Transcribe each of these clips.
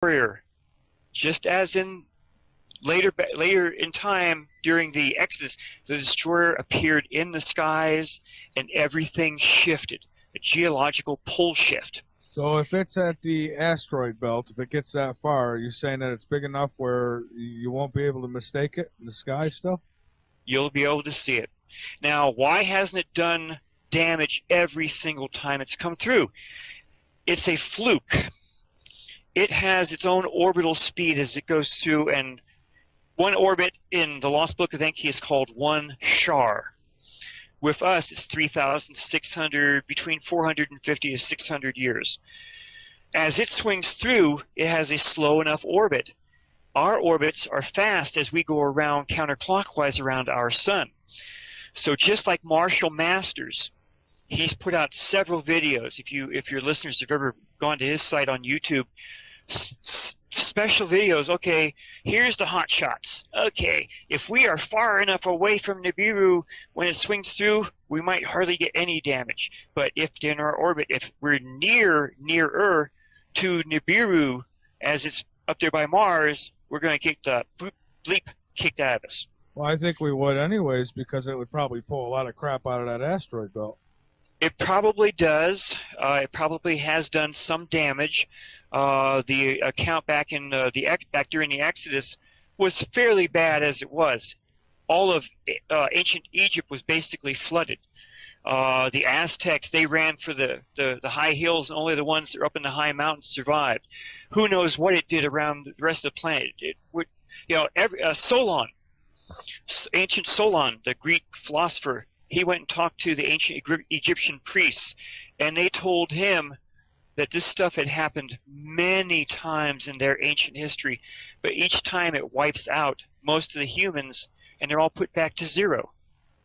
destroyer, just as in later in time during the Exodus, the destroyer appeared in the skies and everything shifted, a geological pole shift. So if it's at the asteroid belt, if it gets that far, you're saying that it's big enough where you won't be able to mistake it in the sky still? You'll be able to see it. Now, why hasn't it done damage every single time it's come through? It's a fluke. It has its own orbital speed as it goes through, and one orbit in the Lost Book of Enki is called 1 Shar. With us, it's 3,600, between 450 to 600 years. As it swings through, it has a slow enough orbit. Our orbits are fast as we go around counterclockwise around our sun. So just like Marshall Masters, he's put out several videos. If your listeners have ever gone to his site on YouTube, special videos. Okay, here's the hot shots. Okay, if we are far enough away from Nibiru when it swings through, we might hardly get any damage. But if in our orbit, if we're nearer to Nibiru as it's up there by Mars, we're going to get the bleep kicked out of us. Well, I think we would anyways, because it would probably pull a lot of crap out of that asteroid belt. It probably does. It probably has done some damage. The account back in back during the Exodus was fairly bad as it was. All of ancient Egypt was basically flooded. The Aztecs, they ran for the high hills, and only the ones that are up in the high mountains survived. Who knows what it did around the rest of the planet? It would, Solon, ancient Solon, the Greek philosopher. He went and talked to the ancient Egyptian priests, and they told him that this stuff had happened many times in their ancient history, but each time it wipes out most of the humans, and they're all put back to zero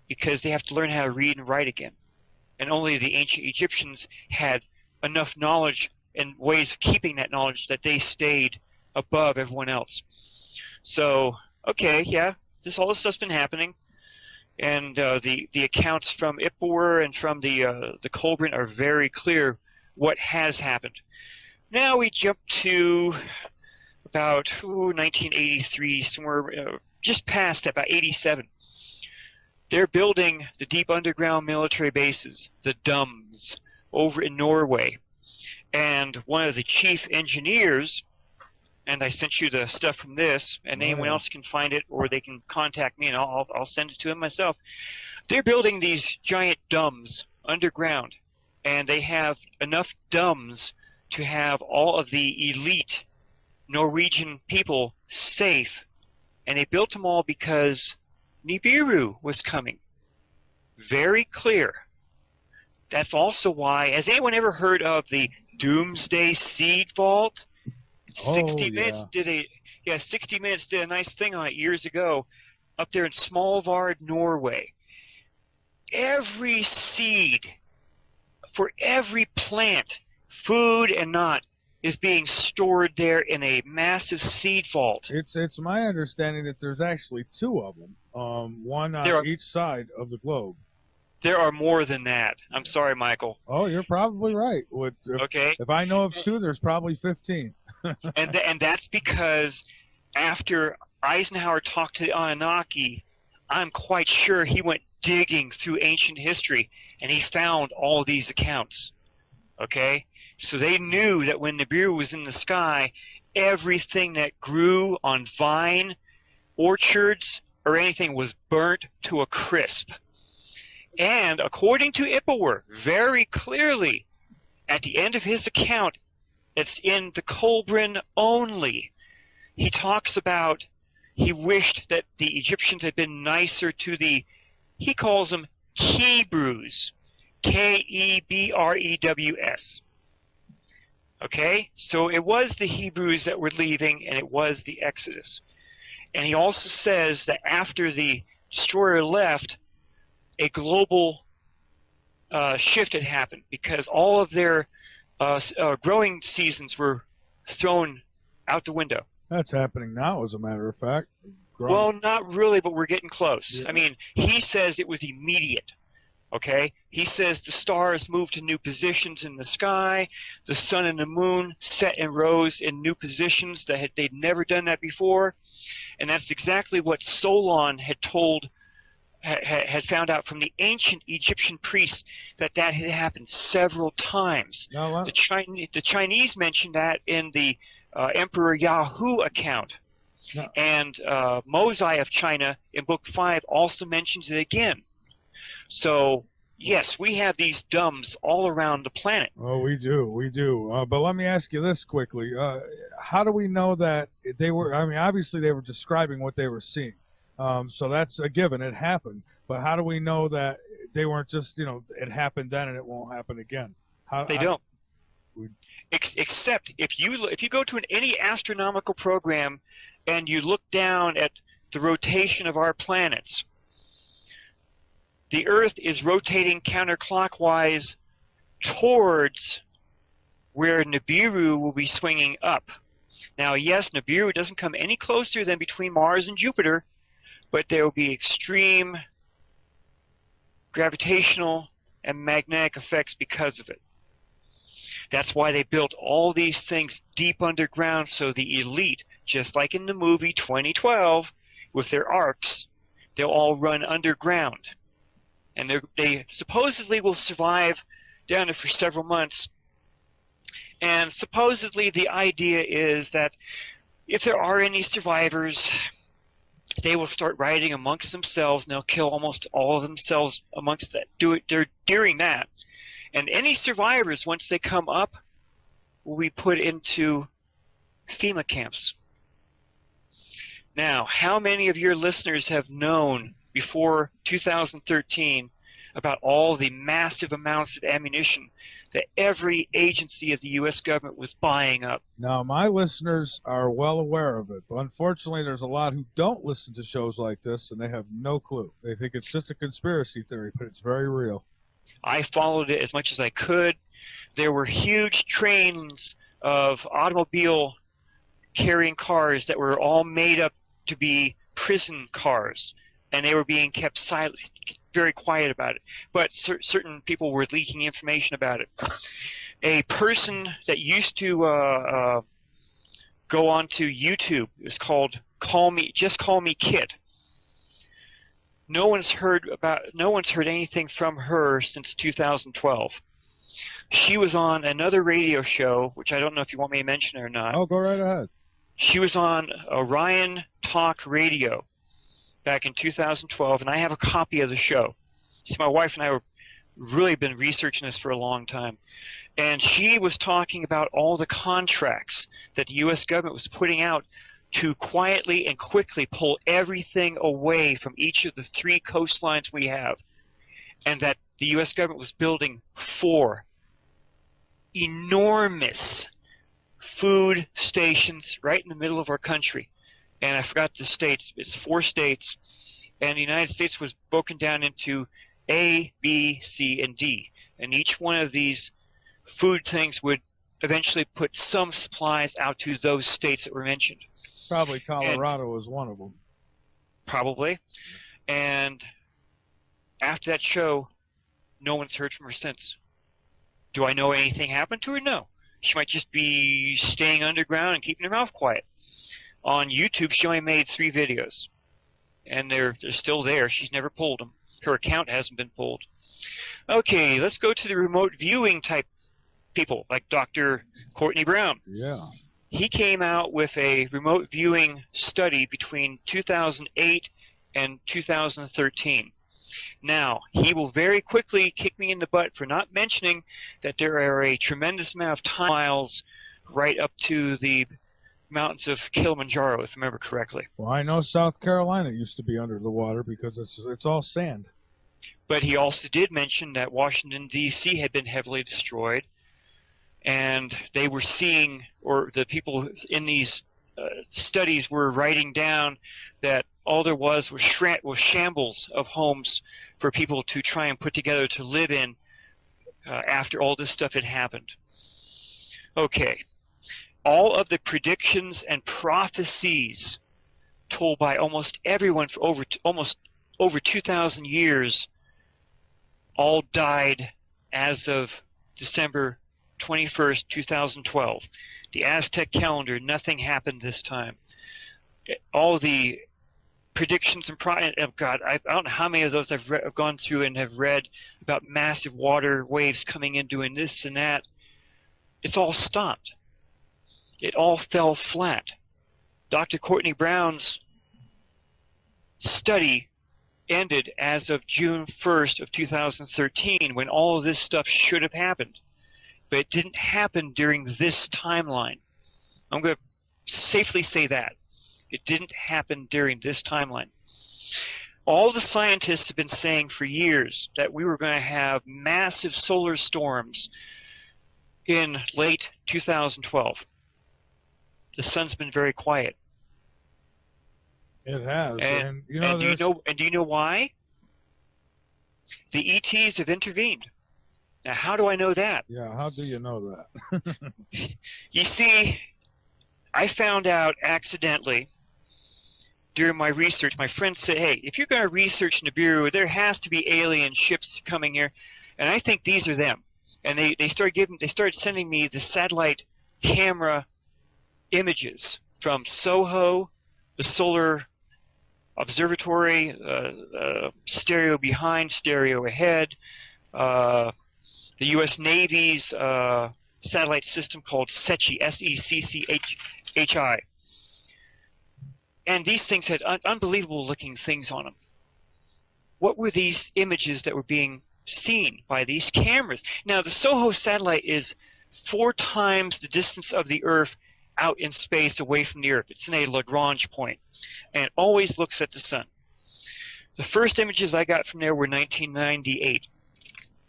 because they have to learn how to read and write again. And only the ancient Egyptians had enough knowledge and ways of keeping that knowledge that they stayed above everyone else. So, okay, yeah, all this stuff's been happening. And the accounts from Ippur and from the Kolbrin are very clear what has happened. Now we jump to about 1983, somewhere just past about 87. They're building the deep underground military bases, the DUMS, over in Norway. And one of the chief engineers, and I sent you the stuff from this, and anyone else can find it, or they can contact me, and I'll send it to them myself. They're building these giant DUMS underground, and they have enough DUMS to have all of the elite Norwegian people safe. And they built them all because Nibiru was coming. Very clear. That's also why, has anyone ever heard of the Doomsday Seed Vault? 60 Minutes did a 60 Minutes did a nice thing on it years ago up there in Svalbard, Norway. Every seed for every plant, food and not, is being stored there in a massive seed vault. It's my understanding that there's actually two of them, one on each side of the globe. There are more than that. I'm sorry, Michael. Oh, you're probably right. If I know of two, there's probably 15. and that's because after Eisenhower talked to the Anunnaki, I'm quite sure he went digging through ancient history and he found all of these accounts. Okay? So they knew that when Nibiru was in the sky, everything that grew on vine, orchards, or anything was burnt to a crisp. And according to Ippur, very clearly, at the end of his account, it's in the Kolbrin only. He talks about he wished that the Egyptians had been nicer to he calls them Hebrews, K-E-B-R-E-W-S. Okay? So it was the Hebrews that were leaving, and it was the Exodus. And he also says that after the destroyer left, a global shift had happened because all of their growing seasons were thrown out the window. That's happening now, as a matter of fact. Well, not really, but we're getting close. Yeah. I mean, he says it was immediate. Okay? He says the stars move to new positions in the sky. The sun and the moon set and rose in new positions that they'd never done that before. And that's exactly what Solon had found out from the ancient Egyptian priests, that had happened several times. No, The Chinese mentioned that in the Emperor Yahoo account. no. And Mosai of China in Book 5 also mentions it again. So, yes, we have these dumbs all around the planet. Oh, we do. But let me ask you this quickly. How do we know that they were, I mean, obviously they were describing what they were seeing. So that's a given. It happened. But how do we know that they weren't just, it happened then and it won't happen again? They don't. Except if you go to any astronomical program and you look down at the rotation of our planets, the Earth is rotating counterclockwise towards where Nibiru will be swinging up. Now, yes, Nibiru doesn't come any closer than between Mars and Jupiter, but there will be extreme gravitational and magnetic effects because of it. That's why they built all these things deep underground, so the elite, just like in the movie 2012, with their arcs, they'll all run underground. And they supposedly will survive down there for several months. And supposedly the idea is that if there are any survivors, they will start riding amongst themselves, and they'll kill almost all of themselves amongst that. During that. And any survivors, once they come up, will be put into FEMA camps. Now, how many of your listeners have known before 2013 about all the massive amounts of ammunition that every agency of the U.S. government was buying up? Now, my listeners are well aware of it, but unfortunately there's a lot who don't listen to shows like this, and they have no clue. They think it's just a conspiracy theory, but it's very real. I followed it as much as I could. There were huge trains of automobile carrying cars that were all made up to be prison cars, and they were being kept silent, very quiet about it. But certain people were leaking information about it. A person that used to go onto YouTube is called Just Call Me Kit. No one's heard anything from her since 2012. She was on another radio show, which I don't know if you want me to mention it or not. Oh, go right ahead. She was on Orion Talk Radio back in 2012, and I have a copy of the show. See, my wife and I have really been researching this for a long time. And she was talking about all the contracts that the U.S. government was putting out to quietly and quickly pull everything away from each of the 3 coastlines we have, and that the U.S. government was building 4 enormous food stations right in the middle of our country. And I forgot the states. It's 4 states, and the United States was broken down into A, B, C, and D. And each one of these food things would eventually put some supplies out to those states that were mentioned. Probably Colorado was one of them. Probably. And after that show, no one's heard from her since. Do I know anything happened to her? No. She might just be staying underground and keeping her mouth quiet. On YouTube, she only made 3 videos. And they're still there. She's never pulled them. Her account hasn't been pulled. Okay, let's go to the remote viewing type people, like Dr. Courtney Brown. Yeah. He came out with a remote viewing study between 2008 and 2013. Now, he will very quickly kick me in the butt for not mentioning that there are a tremendous amount of time miles right up to the mountains of Kilimanjaro, if I remember correctly. Well, I know South Carolina used to be under the water because it's all sand. But he also did mention that Washington, D.C. had been heavily destroyed, and they were seeing, or the people in these studies were writing down that all there was shambles of homes for people to try and put together to live in after all this stuff had happened. Okay. All of the predictions and prophecies told by almost everyone for almost over 2,000 years all died as of December 21st, 2012. The Aztec calendar, nothing happened this time. All the predictions and oh God, I don't know how many of those I've gone through and have read about massive water waves coming in doing this and that. It's all stopped. It all fell flat. Dr. Courtney Brown's study ended as of June 1st of 2013, when all of this stuff should have happened. But it didn't happen during this timeline. I'm going to safely say that. It didn't happen during this timeline. All the scientists have been saying for years that we were going to have massive solar storms in late 2012. The sun's been very quiet. It has. And you know, do you know why? The ETs have intervened. Now, how do I know that? Yeah, how do you know that? You see, I found out accidentally during my research. My friend said, hey, if you're going to research Nibiru, there has to be alien ships coming here. And I think these are them. And they started sending me the satellite camera images from SOHO, the Solar Observatory, stereo behind, stereo ahead, the U.S. Navy's satellite system called SECCHI, S-E-C-C-H-I. And these things had unbelievable looking things on them. What were these images that were being seen by these cameras? Now, the SOHO satellite is 4 times the distance of the Earth out in space away from the Earth. It's in a Lagrange point, and it always looks at the sun. The first images I got from there were 1998.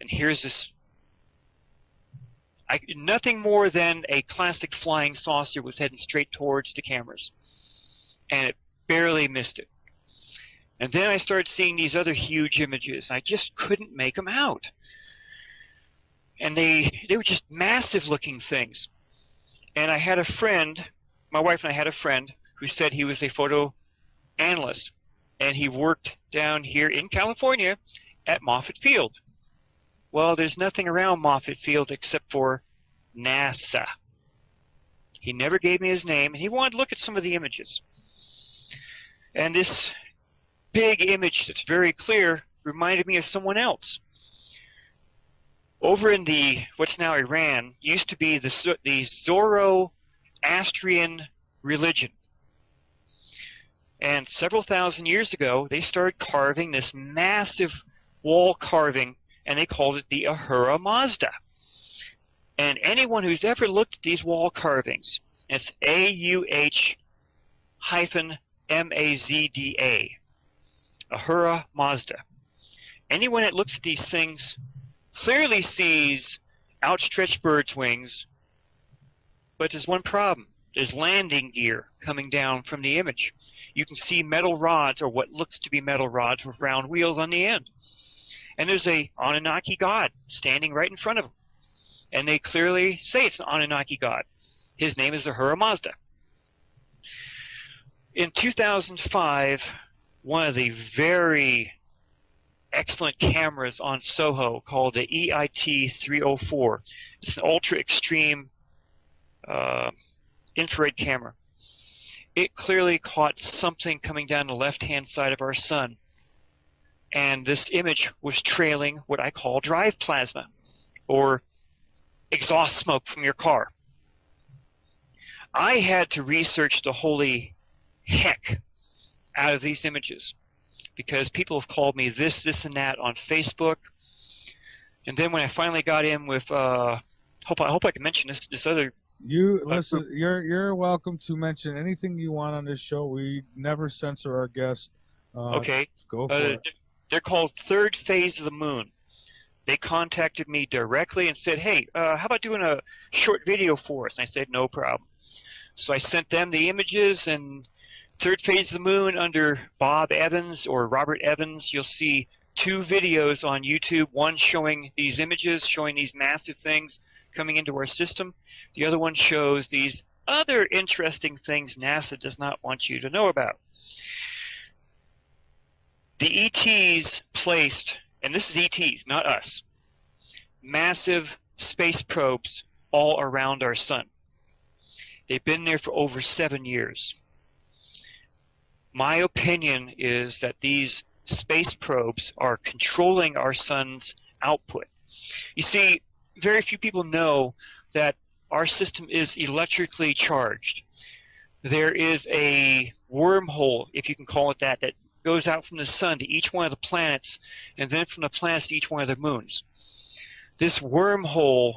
And here's this. Nothing more than a classic flying saucer was heading straight towards the cameras. And it barely missed it. And then I started seeing these other huge images. I just couldn't make them out. And they were just massive looking things. And I had a friend, my wife and I had a friend, who said he was a photo analyst. And he worked down here in California at Moffett Field. Well, there's nothing around Moffett Field except for NASA. He never gave me his name, and he wanted to look at some of the images. And this big image that's very clear reminded me of someone else. Over in what's now Iran, used to be the Zoroastrian religion. And several thousand years ago, they started carving this massive wall carving, and they called it the Ahura Mazda. And anyone who's ever looked at these wall carvings, it's A-U-H-M-A-Z-D-A, Ahura Mazda. Anyone that looks at these things clearly sees outstretched birds' wings, but there's one problem. There's landing gear coming down from the image. You can see metal rods, or what looks to be metal rods with round wheels on the end. And there's a Anunnaki god standing right in front of them. And they clearly say it's an Anunnaki god. His name is Ahura Mazda. In 2005, one of the very excellent cameras on SOHO called the EIT-304. It's an ultra-extreme infrared camera. It clearly caught something coming down the left-hand side of our sun. And this image was trailing what I call drive plasma, or exhaust smoke from your car. I had to research the holy heck out of these images, because people have called me this, and that on Facebook. And then when I finally got in with, I hope I can mention this other. You listen. You're welcome to mention anything you want on this show. We never censor our guests. Okay. Go for it. They're called Third Phase of the Moon. They contacted me directly and said, hey, how about doing a short video for us? And I said, no problem. So I sent them the images, and Third Phase of the Moon under Bob Evans or Robert Evans, you'll see 2 videos on YouTube, one showing these images, showing these massive things coming into our system. The other one shows these other interesting things NASA does not want you to know about. The ETs placed and this is ETs, not us, massive space probes all around our sun. They've been there for over 7 years. My opinion is that these space probes are controlling our sun's output. You see, very few people know that our system is electrically charged. There is a wormhole, if you can call it that goes out from the sun to each one of the planets, and then from the planets to each one of the moons. This wormhole,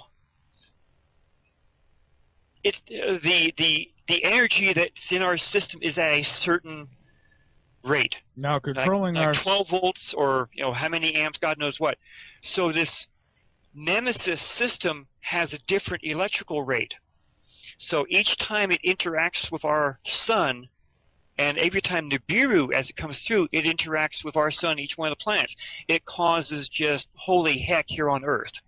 it's the energy that's in our system is at a certain rate. Now controlling like our 12 volts, or how many amps, God knows what. So this Nemesis system has a different electrical rate. So each time it interacts with our sun, and every time Nibiru, as it comes through, it interacts with our sun, each one of the planets, it causes just holy heck here on Earth.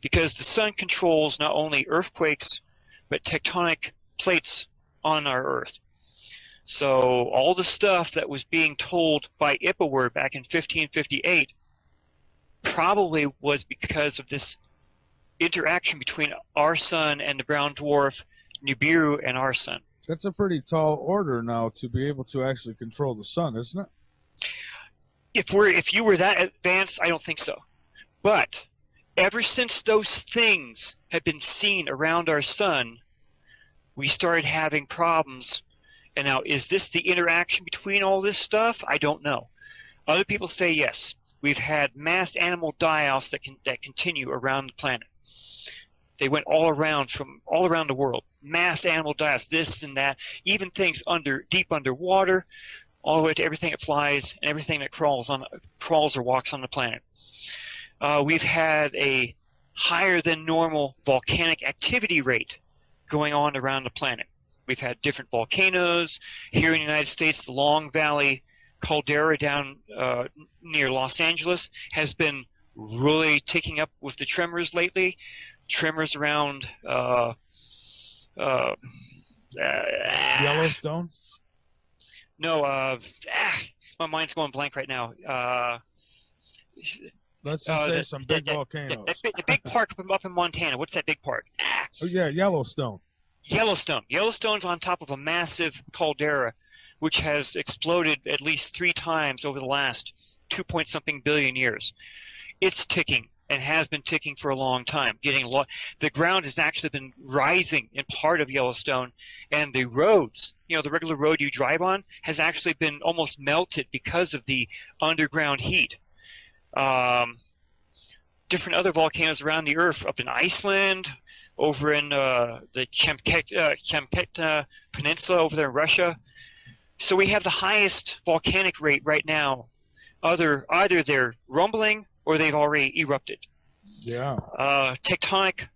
Because the sun controls not only earthquakes, but tectonic plates on our Earth. So all the stuff that was being told by MORE back in 1558 probably was because of this interaction between our sun and the brown dwarf, Nibiru, and our sun. That's a pretty tall order now to be able to actually control the sun, isn't it? If you were that advanced, I don't think so. But ever since those things have been seen around our sun, we started having problems. And now, is this the interaction between all this stuff? I don't know. Other people say yes. We've had mass animal die-offs that continue around the planet. They went all around the world. Mass animal die-offs, this and that, even things deep underwater, all the way to everything that flies and everything that crawls or walks on the planet. We've had a higher than normal volcanic activity rate going on around the planet. We've had different volcanoes. Here in the United States, the Long Valley caldera down near Los Angeles has been really ticking up with the tremors lately. Tremors around Yellowstone? No, my mind's going blank right now. Let's just say some big volcanoes. The big park up in Montana. What's that big park? Oh, yeah, Yellowstone. Yellowstone. Yellowstone's on top of a massive caldera, which has exploded at least 3 times over the last 2-point-something billion years. It's ticking and has been ticking for a long time. The ground has actually been rising in part of Yellowstone, and the roads, the regular road you drive on, has actually been almost melted because of the underground heat. Different other volcanoes around the Earth, up in Iceland, over in the Chemketa Peninsula over there in Russia. So we have the highest volcanic rate right now. Either they're rumbling or they've already erupted. Yeah. Tectonic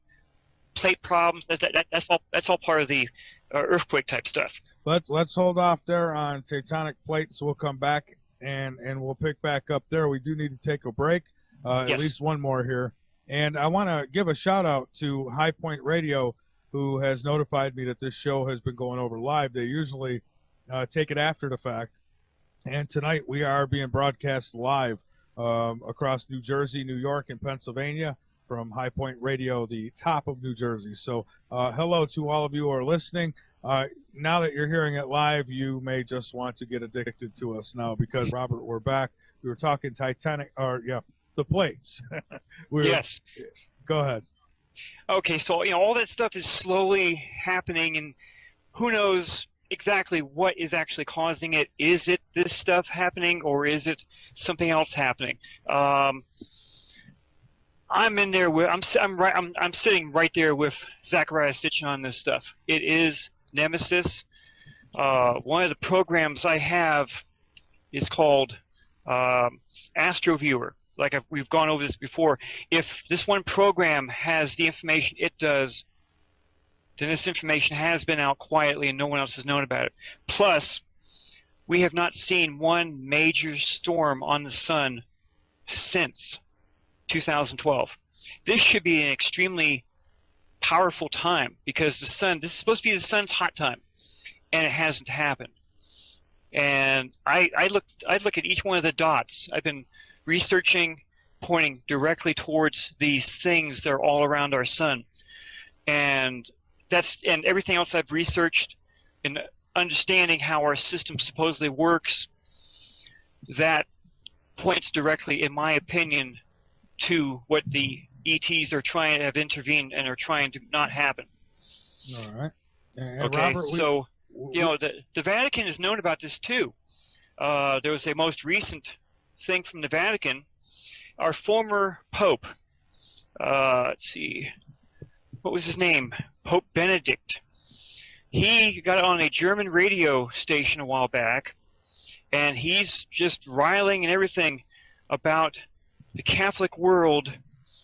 plate problems. That's all part of the earthquake type stuff. Let's hold off there on tectonic plates. We'll come back and we'll pick back up there. We do need to take a break. Yes. At least one more here. And I want to give a shout out to High Point Radio, who has notified me that this show has been going over live. They usually take it after the fact. And tonight we are being broadcast live across New Jersey, New York, and Pennsylvania from High Point Radio, the top of New Jersey. So hello to all of you who are listening. Now that you're hearing it live, you may just want to get addicted to us now because, Robert, we're back. We were talking the plates. Yes. Go ahead. Okay, so all that stuff is slowly happening, and who knows exactly what is actually causing it. Is it this stuff happening, or is it something else happening? I'm in there with I'm sitting right there with Zachariah Sitchin on this stuff. It is Nemesis. One of the programs I have is called AstroViewer. We've gone over this before. If this one program has the information it does, then this information has been out quietly and no one else has known about it. Plus, we have not seen one major storm on the sun since 2012. This should be an extremely powerful time because this is supposed to be the sun's hot time, and it hasn't happened. And I look at each one of the dots. I've been researching pointing directly towards these things that are all around our sun. And everything else I've researched in understanding how our system supposedly works, that points directly, in my opinion, to what the ETs are trying to have intervened and are trying to not happen. All right. And Okay, Robert, so the Vatican has known about this too. There was a most recent thing from the Vatican. Our former Pope, let's see, what was his name? Pope Benedict. He got on a German radio station a while back, and he's just riling and everything about the Catholic world,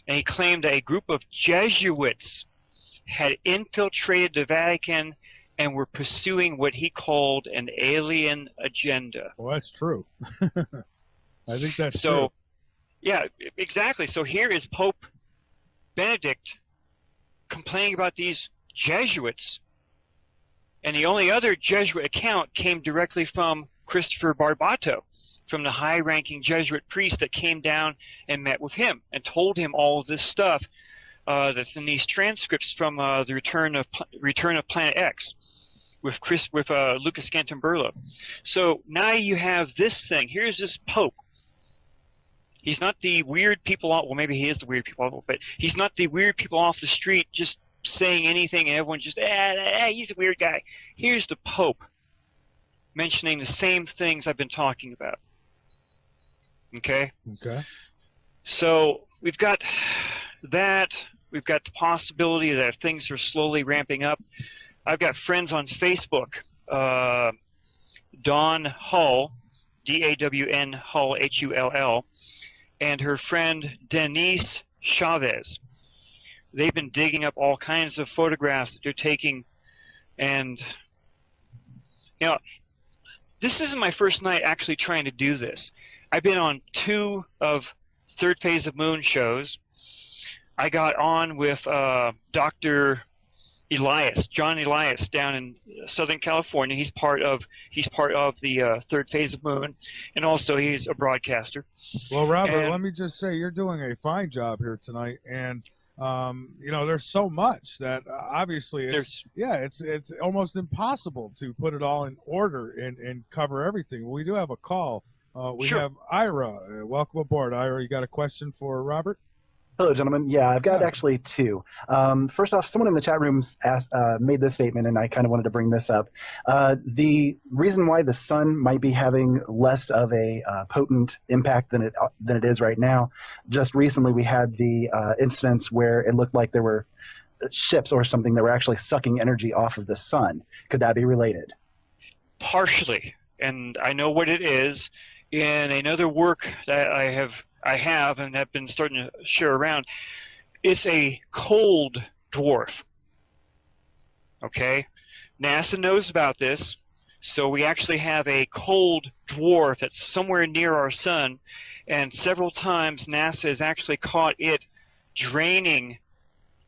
and he claimed that a group of Jesuits had infiltrated the Vatican and were pursuing what he called an alien agenda. Well, that's true. I think that's so true. Yeah, exactly. So here is Pope Benedict complaining about these Jesuits, and the only other Jesuit account came directly from Christopher Barbato, from the high-ranking Jesuit priest that came down and met with him and told him all of this stuff that's in these transcripts from the Return of Planet X with Lucas Gantamberlo. So now you have this thing. Here's this Pope. He's not the weird people off, well, maybe he is the weird people off, but he's not the weird people off the street just saying anything and everyone just, he's a weird guy. Here's the Pope mentioning the same things I've been talking about. Okay? Okay. So we've got that. We've got the possibility that things are slowly ramping up. I've got friends on Facebook. Dawn Hull, D-A-W-N Hull, H-U-L-L, and her friend Denise Chavez. They've been digging up all kinds of photographs that they're taking, and this isn't my first night actually trying to do this. I've been on 2 of Third Phase of Moon shows. I got on with Dr. Elias, John Elias, down in Southern California. He's part of the Third Phase of Moon, and also he's a broadcaster. Well, Robert, let me just say you're doing a fine job here tonight, and there's so much that obviously it's almost impossible to put it all in order and cover everything. We do have a call. We have Ira. Welcome aboard, Ira. You got a question for Robert? Hello, gentlemen. Yeah, I've got actually 2. First off, someone in the chat room made this statement, and I kind of wanted to bring this up. The reason why the sun might be having less of a potent impact than it is right now, just recently we had the incidents where it looked like there were ships or something that were actually sucking energy off of the sun. Could that be related? Partially, and I know what it is. In another work that I have and have been starting to share around, it's a cold dwarf. Okay? NASA knows about this, so we actually have a cold dwarf that's somewhere near our sun, and several times NASA has actually caught it draining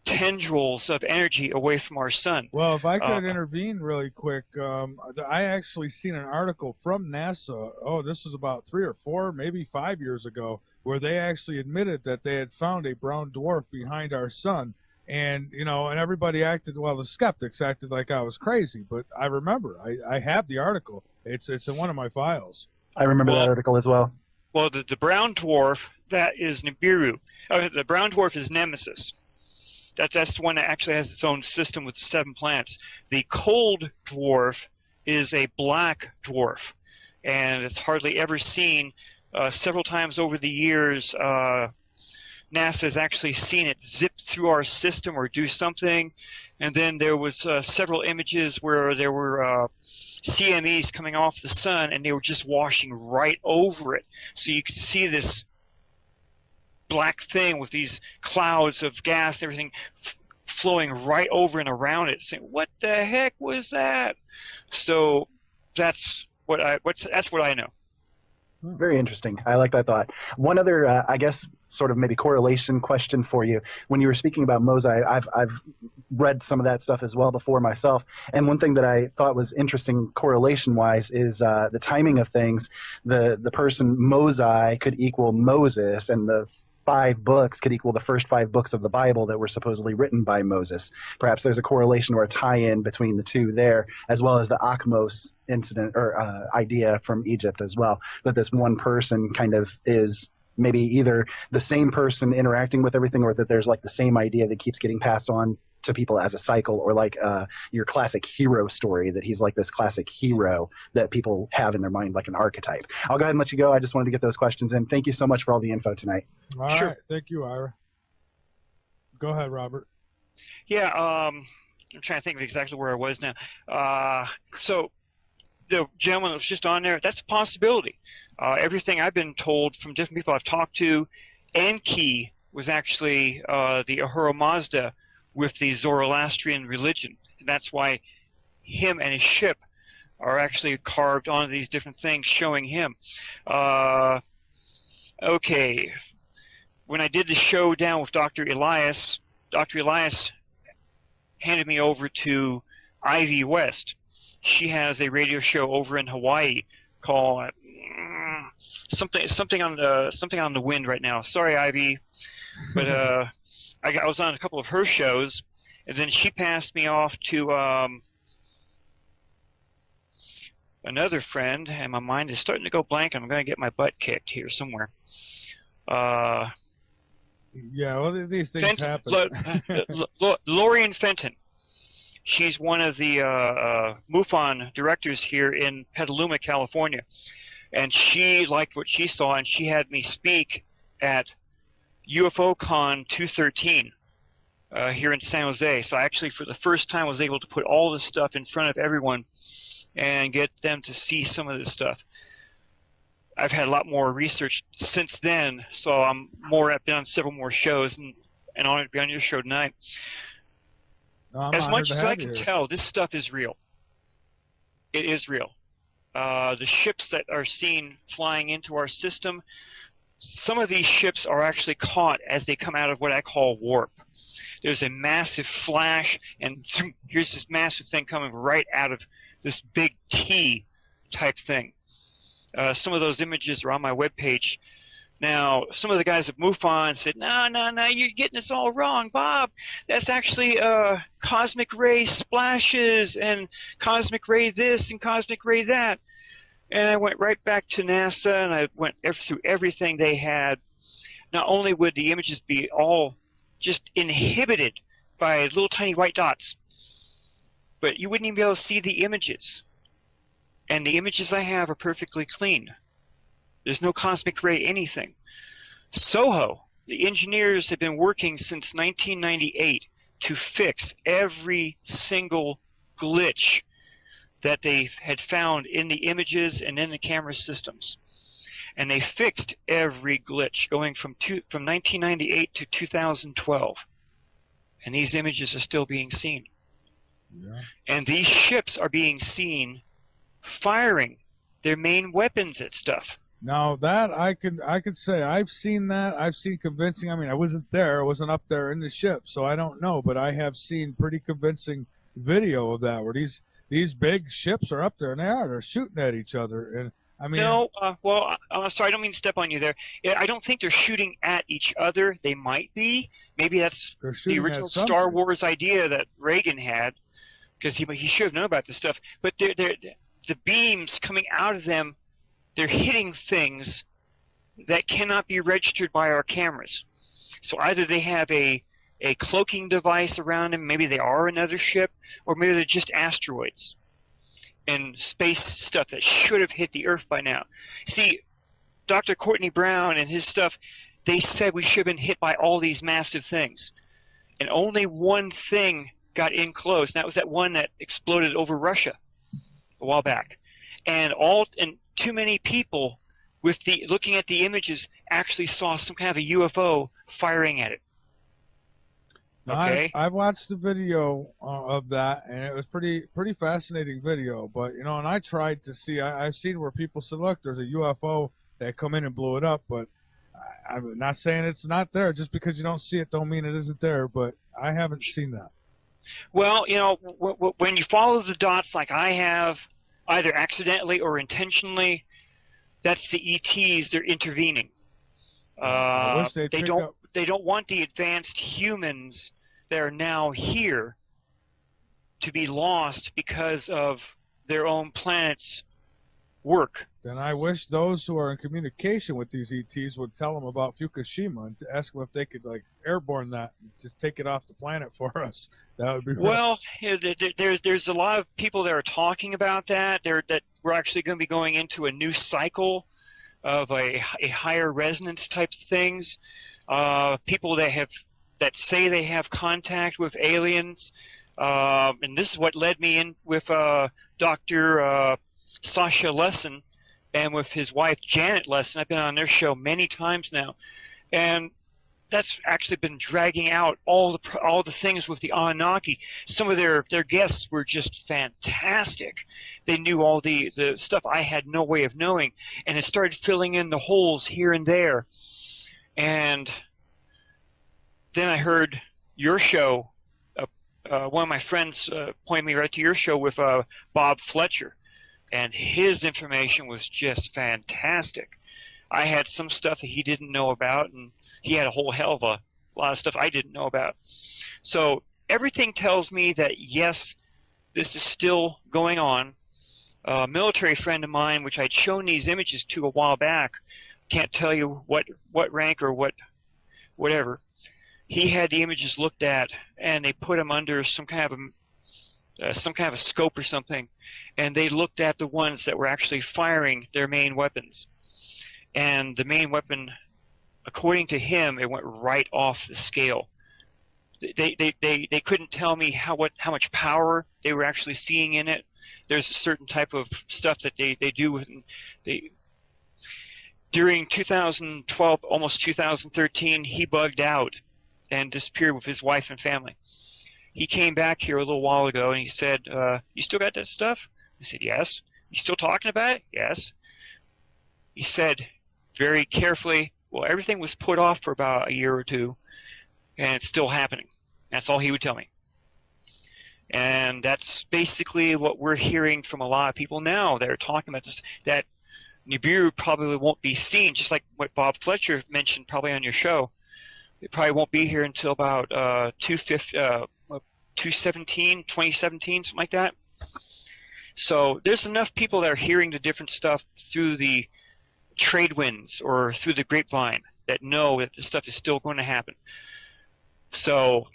tendrils of energy away from our sun. Well, if I could intervene really quick, I actually seen an article from NASA, this was about 3 or 4, maybe 5 years ago, where they actually admitted that they had found a brown dwarf behind our sun. And, and everybody acted, well, the skeptics acted like I was crazy, but I remember, I have the article. It's in one of my files. I remember that article as well. Well, the brown dwarf, that is Nibiru. The brown dwarf is Nemesis. That's the one that actually has its own system with the 7 planets. The cold dwarf is a black dwarf, and it's hardly ever seen. Several times over the years, NASA has actually seen it zip through our system or do something. And then there was several images where there were CMEs coming off the sun, and they were just washing right over it. So you could see this black thing with these clouds of gas, everything flowing right over and around it, saying, "What the heck was that?" So that's what I know. Very interesting. I like that thought. One other, I guess, sort of maybe correlation question for you. When you were speaking about Mosai, I've read some of that stuff as well before myself. And one thing that I thought was interesting correlation-wise is the timing of things. The person Mosai could equal Moses, and the 5 books could equal the first 5 books of the Bible that were supposedly written by Moses. Perhaps there's a correlation or a tie-in between the two there, as well as the Akhmos incident or idea from Egypt as well, that this one person kind of is maybe either the same person interacting with everything, or that there's like the same idea that keeps getting passed on to people as a cycle, or like your classic hero story, that he's like this classic hero that people have in their mind like an archetype. I'll go ahead and let you go. I just wanted to get those questions in. Thank you so much for all the info tonight. All right. Thank you, Ira. Go ahead, Robert. Yeah, I'm trying to think of exactly where I was now. So the gentleman that was just on there, that's a possibility. Everything I've been told from different people I've talked to, Enki was actually the Ahura Mazda with the Zoroastrian religion. And that's why him and his ship are actually carved onto these different things showing him. Okay, when I did the show down with Dr. Elias handed me over to Ivy West. She has a radio show over in Hawaii called something on the wind right now. Sorry, Ivy, but I was on a couple of her shows, and then she passed me off to another friend, and my mind is starting to go blank. I'm going to get my butt kicked here somewhere. Yeah, well, these things happen. Lorian Fenton. She's one of the MUFON directors here in Petaluma, California. And she liked what she saw, and she had me speak at UFOCon 213 here in San Jose. So I actually, for the first time, was able to put all this stuff in front of everyone and get them to see some of this stuff. I've had a lot more research since then, so I've been on several more shows, and honored to be on your show tonight. As much as I can tell, this stuff is real. It is real. The ships that are seen flying into our system, some of these ships are actually caught as they come out of what I call warp. There's a massive flash, and zoom, here's this massive thing coming right out of this big T type thing. Some of those images are on my webpage. Now, some of the guys at MUFON said, no, you're getting this all wrong, Bob. That's actually cosmic ray splashes and cosmic ray this and cosmic ray that. And I went right back to NASA, and I went through everything they had. Not only would the images be all just inhibited by little tiny white dots, but you wouldn't even be able to see the images. And the images I have are perfectly clean. There's no cosmic ray anything. SOHO, the engineers have been working since 1998 to fix every single glitch that they had found in the images and in the camera systems. And they fixed every glitch going from 1998 to 2012. And these images are still being seen. Yeah. And these ships are being seen firing their main weapons at stuff. Now that I could say I've seen that. I've seen convincing. I mean, I wasn't there. I wasn't up there in the ship, so I don't know. But I have seen pretty convincing video of that, where these big ships are up there and they're shooting at each other. And I mean, no. Sorry, I don't mean to step on you there. I don't think they're shooting at each other. They might be. Maybe that's the original Star Wars idea that Reagan had, because he should have known about this stuff. But the beams coming out of them, they're hitting things that cannot be registered by our cameras. So either they have a cloaking device around them, maybe they are another ship, or maybe they're just asteroids and space stuff that should have hit the Earth by now. See, Dr. Courtney Brown and his stuff, they said we should have been hit by all these massive things. And only one thing got in close, and that was that one that exploded over Russia a while back. And too many people looking at the images actually saw some kind of a UFO firing at it. Okay. I've watched the video of that, and it was pretty fascinating video. But and I tried to see. I've seen where people said, "Look, there's a UFO that come in and blew it up." But I'm not saying it's not there. Just because you don't see it, don't mean it isn't there. But I haven't seen that. Well, when you follow the dots like I have, either accidentally or intentionally, that's the ETs. They're intervening. I wish they'd They pick don't. up. They don't want the advanced humans that are now here to be lost because of their own planet's work. Then I wish those who are in communication with these ETs would tell them about Fukushima and to ask them if they could like airborne that and just take it off the planet for us. That would be Well, there's a lot of people that are talking about that. That we're actually going to be going into a new cycle of a higher resonance type things. People that say they have contact with aliens, and this is what led me in with Dr. Sasha Lesson and with his wife Janet Lesson. I've been on their show many times now, and that's actually been dragging out all the things with the Anunnaki. Some of their guests were just fantastic. They knew all the stuff I had no way of knowing, and it started filling in the holes here and there. And then I heard your show. One of my friends pointed me right to your show with Bob Fletcher, and his information was just fantastic. I had some stuff that he didn't know about, and he had a whole hell of a lot of stuff I didn't know about. So everything tells me that, yes, this is still going on. A military friend of mine, which I'd shown these images to a while back, can't tell you what rank or whatever, he had the images looked at, and they put them under some kind of a scope or something, and they looked at the ones that were actually firing their main weapons. And the main weapon, according to him, it went right off the scale. They couldn't tell me how much power they were actually seeing in it. There's a certain type of stuff that they do during 2012, almost 2013, he bugged out and disappeared with his wife and family. He came back here a little while ago and he said, "You still got that stuff?" I said, "Yes." "You still talking about it?" "Yes." He said very carefully, "Well, everything was put off for about a year or two, and it's still happening." That's all he would tell me. And that's basically what we're hearing from a lot of people now that are talking about this, that Nibiru probably won't be seen, just like what Bob Fletcher mentioned probably on your show. It probably won't be here until about 2017, something like that. So there's enough people that are hearing the different stuff through the trade winds or through the grapevine that know that this stuff is still going to happen. So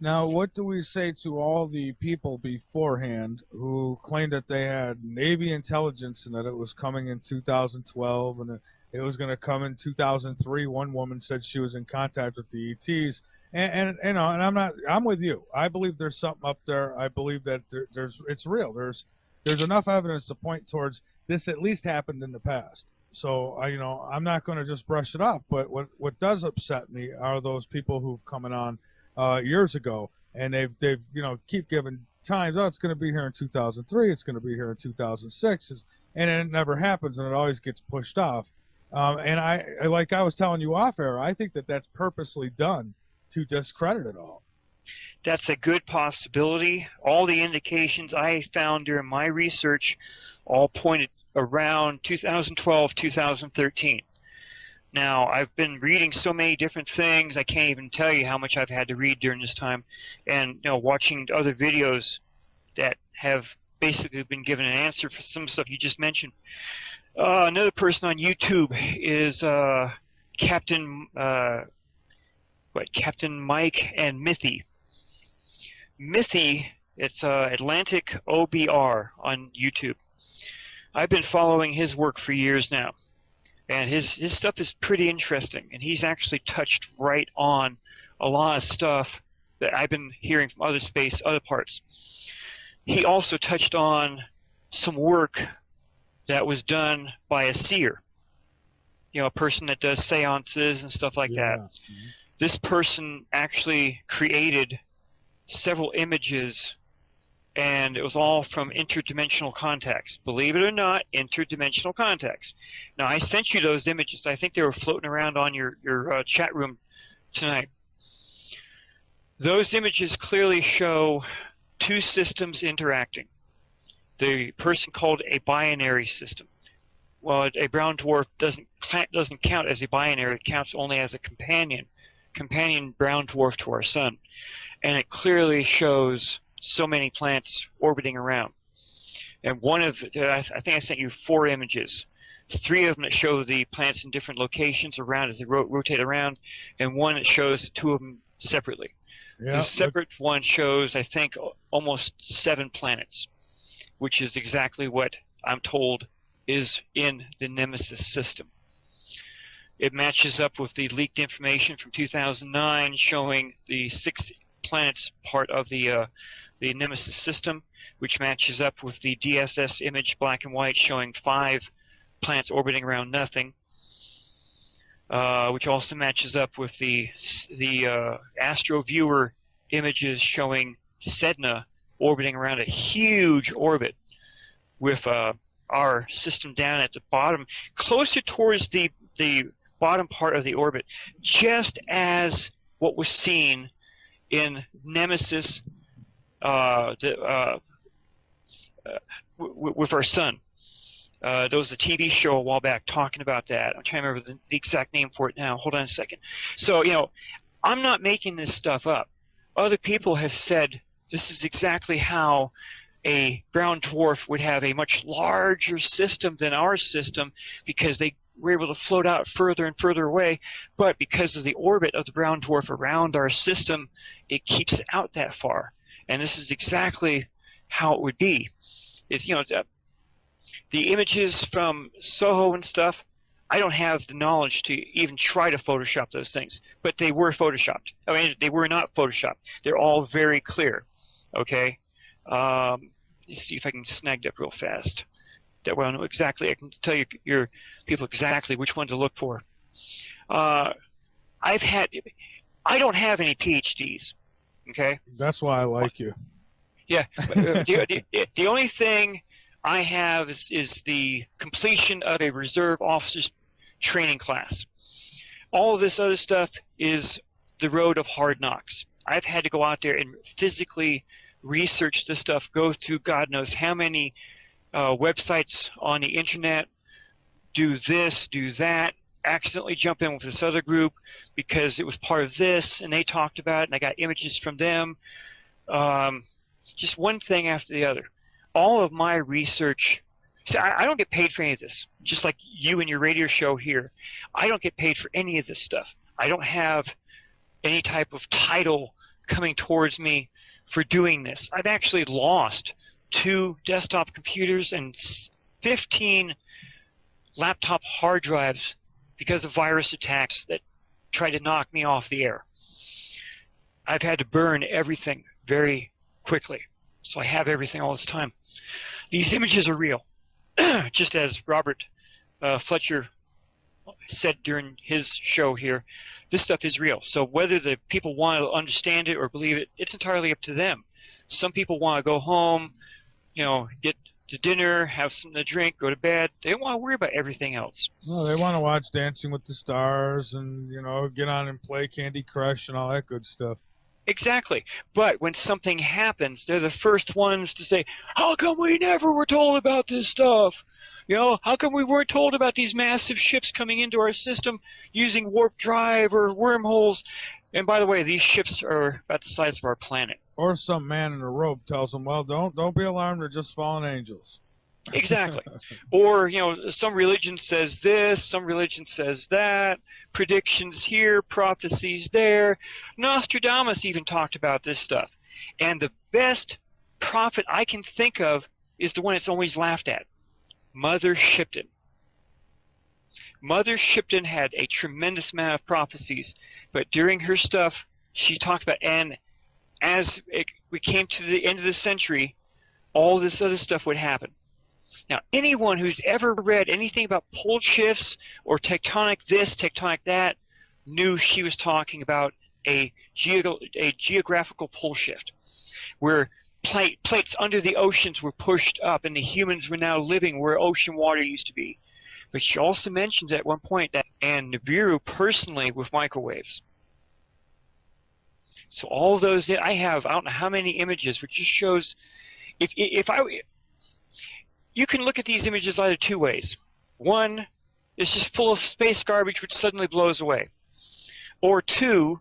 now, what do we say to all the people beforehand who claimed that they had Navy intelligence and that it was coming in 2012 and it was going to come in 2003? One woman said she was in contact with the ETs, and you know, and I'm with you. I believe there's something up there. I believe that it's real. There's enough evidence to point towards this at least happened in the past. So I'm not going to just brush it off. But what does upset me are those people who've come on years ago, and they've keep giving times. Oh, it's going to be here in 2003. It's going to be here in 2006, and it never happens, and it always gets pushed off. And I like I was telling you off air, I think that that's purposely done to discredit it all. that's a good possibility. All the indications I found during my research all pointed around 2012, 2013. Now, I've been reading so many different things, I can't even tell you how much I've had to read during this time, and watching other videos that have basically been given an answer for some stuff you just mentioned. Another person on YouTube is Captain Mike and Mithy. Mithy, it's Atlantic OBR on YouTube. I've been following his work for years now, and his stuff is pretty interesting, and he's actually touched right on a lot of stuff that I've been hearing from other parts. He also touched on some work that was done by a seer, a person that does seances and stuff like that. Mm-hmm. This person actually created several images, and it was all from interdimensional contacts. Believe it or not, interdimensional contacts. Now, I sent you those images. I think they were floating around on your chat room tonight. Those images clearly show two systems interacting. The person called a binary system. well, a brown dwarf doesn't count as a binary. It counts only as a companion brown dwarf to our sun, and it clearly shows so many planets orbiting around. And one of I think I sent you 4 images. 3 of them that show the planets in different locations around as they rotate around, and one that shows 2 of them separately. Yeah, the separate one shows, I think, almost 7 planets, which is exactly what I'm told is in the Nemesis system. It matches up with the leaked information from 2009 showing the 6 planets part of the Nemesis system, which matches up with the DSS image black and white showing 5 planets orbiting around nothing, which also matches up with the Astro Viewer images showing Sedna orbiting around a huge orbit with our system down at the bottom, closer towards the bottom part of the orbit, just as what was seen in Nemesis with our sun. There was a TV show a while back talking about that. I'm trying to remember the exact name for it now. Hold on a second. So, I'm not making this stuff up. Other people have said this is exactly how a brown dwarf would have a much larger system than our system because they were able to float out further and further away. But because of the orbit of the brown dwarf around our system, it keeps it out that far. And this is exactly how it would be. It's, the images from Soho and stuff, I don't have the knowledge to even try to Photoshop those things, but they were Photoshopped. I mean, they were not Photoshopped. They're all very clear, okay? Let's see if I can snag that real fast. That way I know exactly, I can tell your people exactly which one to look for. I don't have any PhDs, okay? That's why I like you. Yeah, but, the only thing I have is the completion of a reserve officer's training class. All of this other stuff is the road of hard knocks. I've had to go out there and physically research this stuff, go through God knows how many websites on the internet, do this, do that, accidentally jump in with this other group because it was part of this and they talked about it and I got images from them. Just one thing after the other. All of my research, see, I don't get paid for any of this, just like you and your radio show here. I don't get paid for any of this stuff. I don't have any type of title coming towards me for doing this. I've actually lost 2 desktop computers and 15 laptop hard drives because of virus attacks that tried to knock me off the air. I've had to burn everything very quickly, so I have everything all this time. These images are real, just as Robert Fletcher said during his show here. This stuff is real. So whether the people want to understand it or believe it, it's entirely up to them. Some people want to go home, get to dinner, have something to drink, go to bed. They don't want to worry about everything else. No, they want to watch Dancing with the Stars and, get on and play Candy Crush and all that good stuff. Exactly. But when something happens, they're the first ones to say, how come we never were told about this stuff? How come we weren't told about these massive ships coming into our system using warp drive or wormholes? And by the way, these ships are about the size of our planet. Or some man in a robe tells them, well, don't be alarmed, they're just fallen angels. Exactly. Or, some religion says this, some religion says that, predictions here, prophecies there. Nostradamus even talked about this stuff. And the best prophet I can think of is the one that's always laughed at, Mother Shipton. Mother Shipton had a tremendous amount of prophecies, but during her stuff, she talked about, and as we came to the end of the century, all this other stuff would happen. Now, anyone who's ever read anything about pole shifts or tectonic this, tectonic that, knew she was talking about a geographical pole shift, where plates under the oceans were pushed up and the humans were now living where ocean water used to be. But she also mentions at one point that, and Nibiru personally with microwaves. So all of those, I don't know how many images, which just shows, you can look at these images either 2 ways. One, it's just full of space garbage which suddenly blows away. Or two,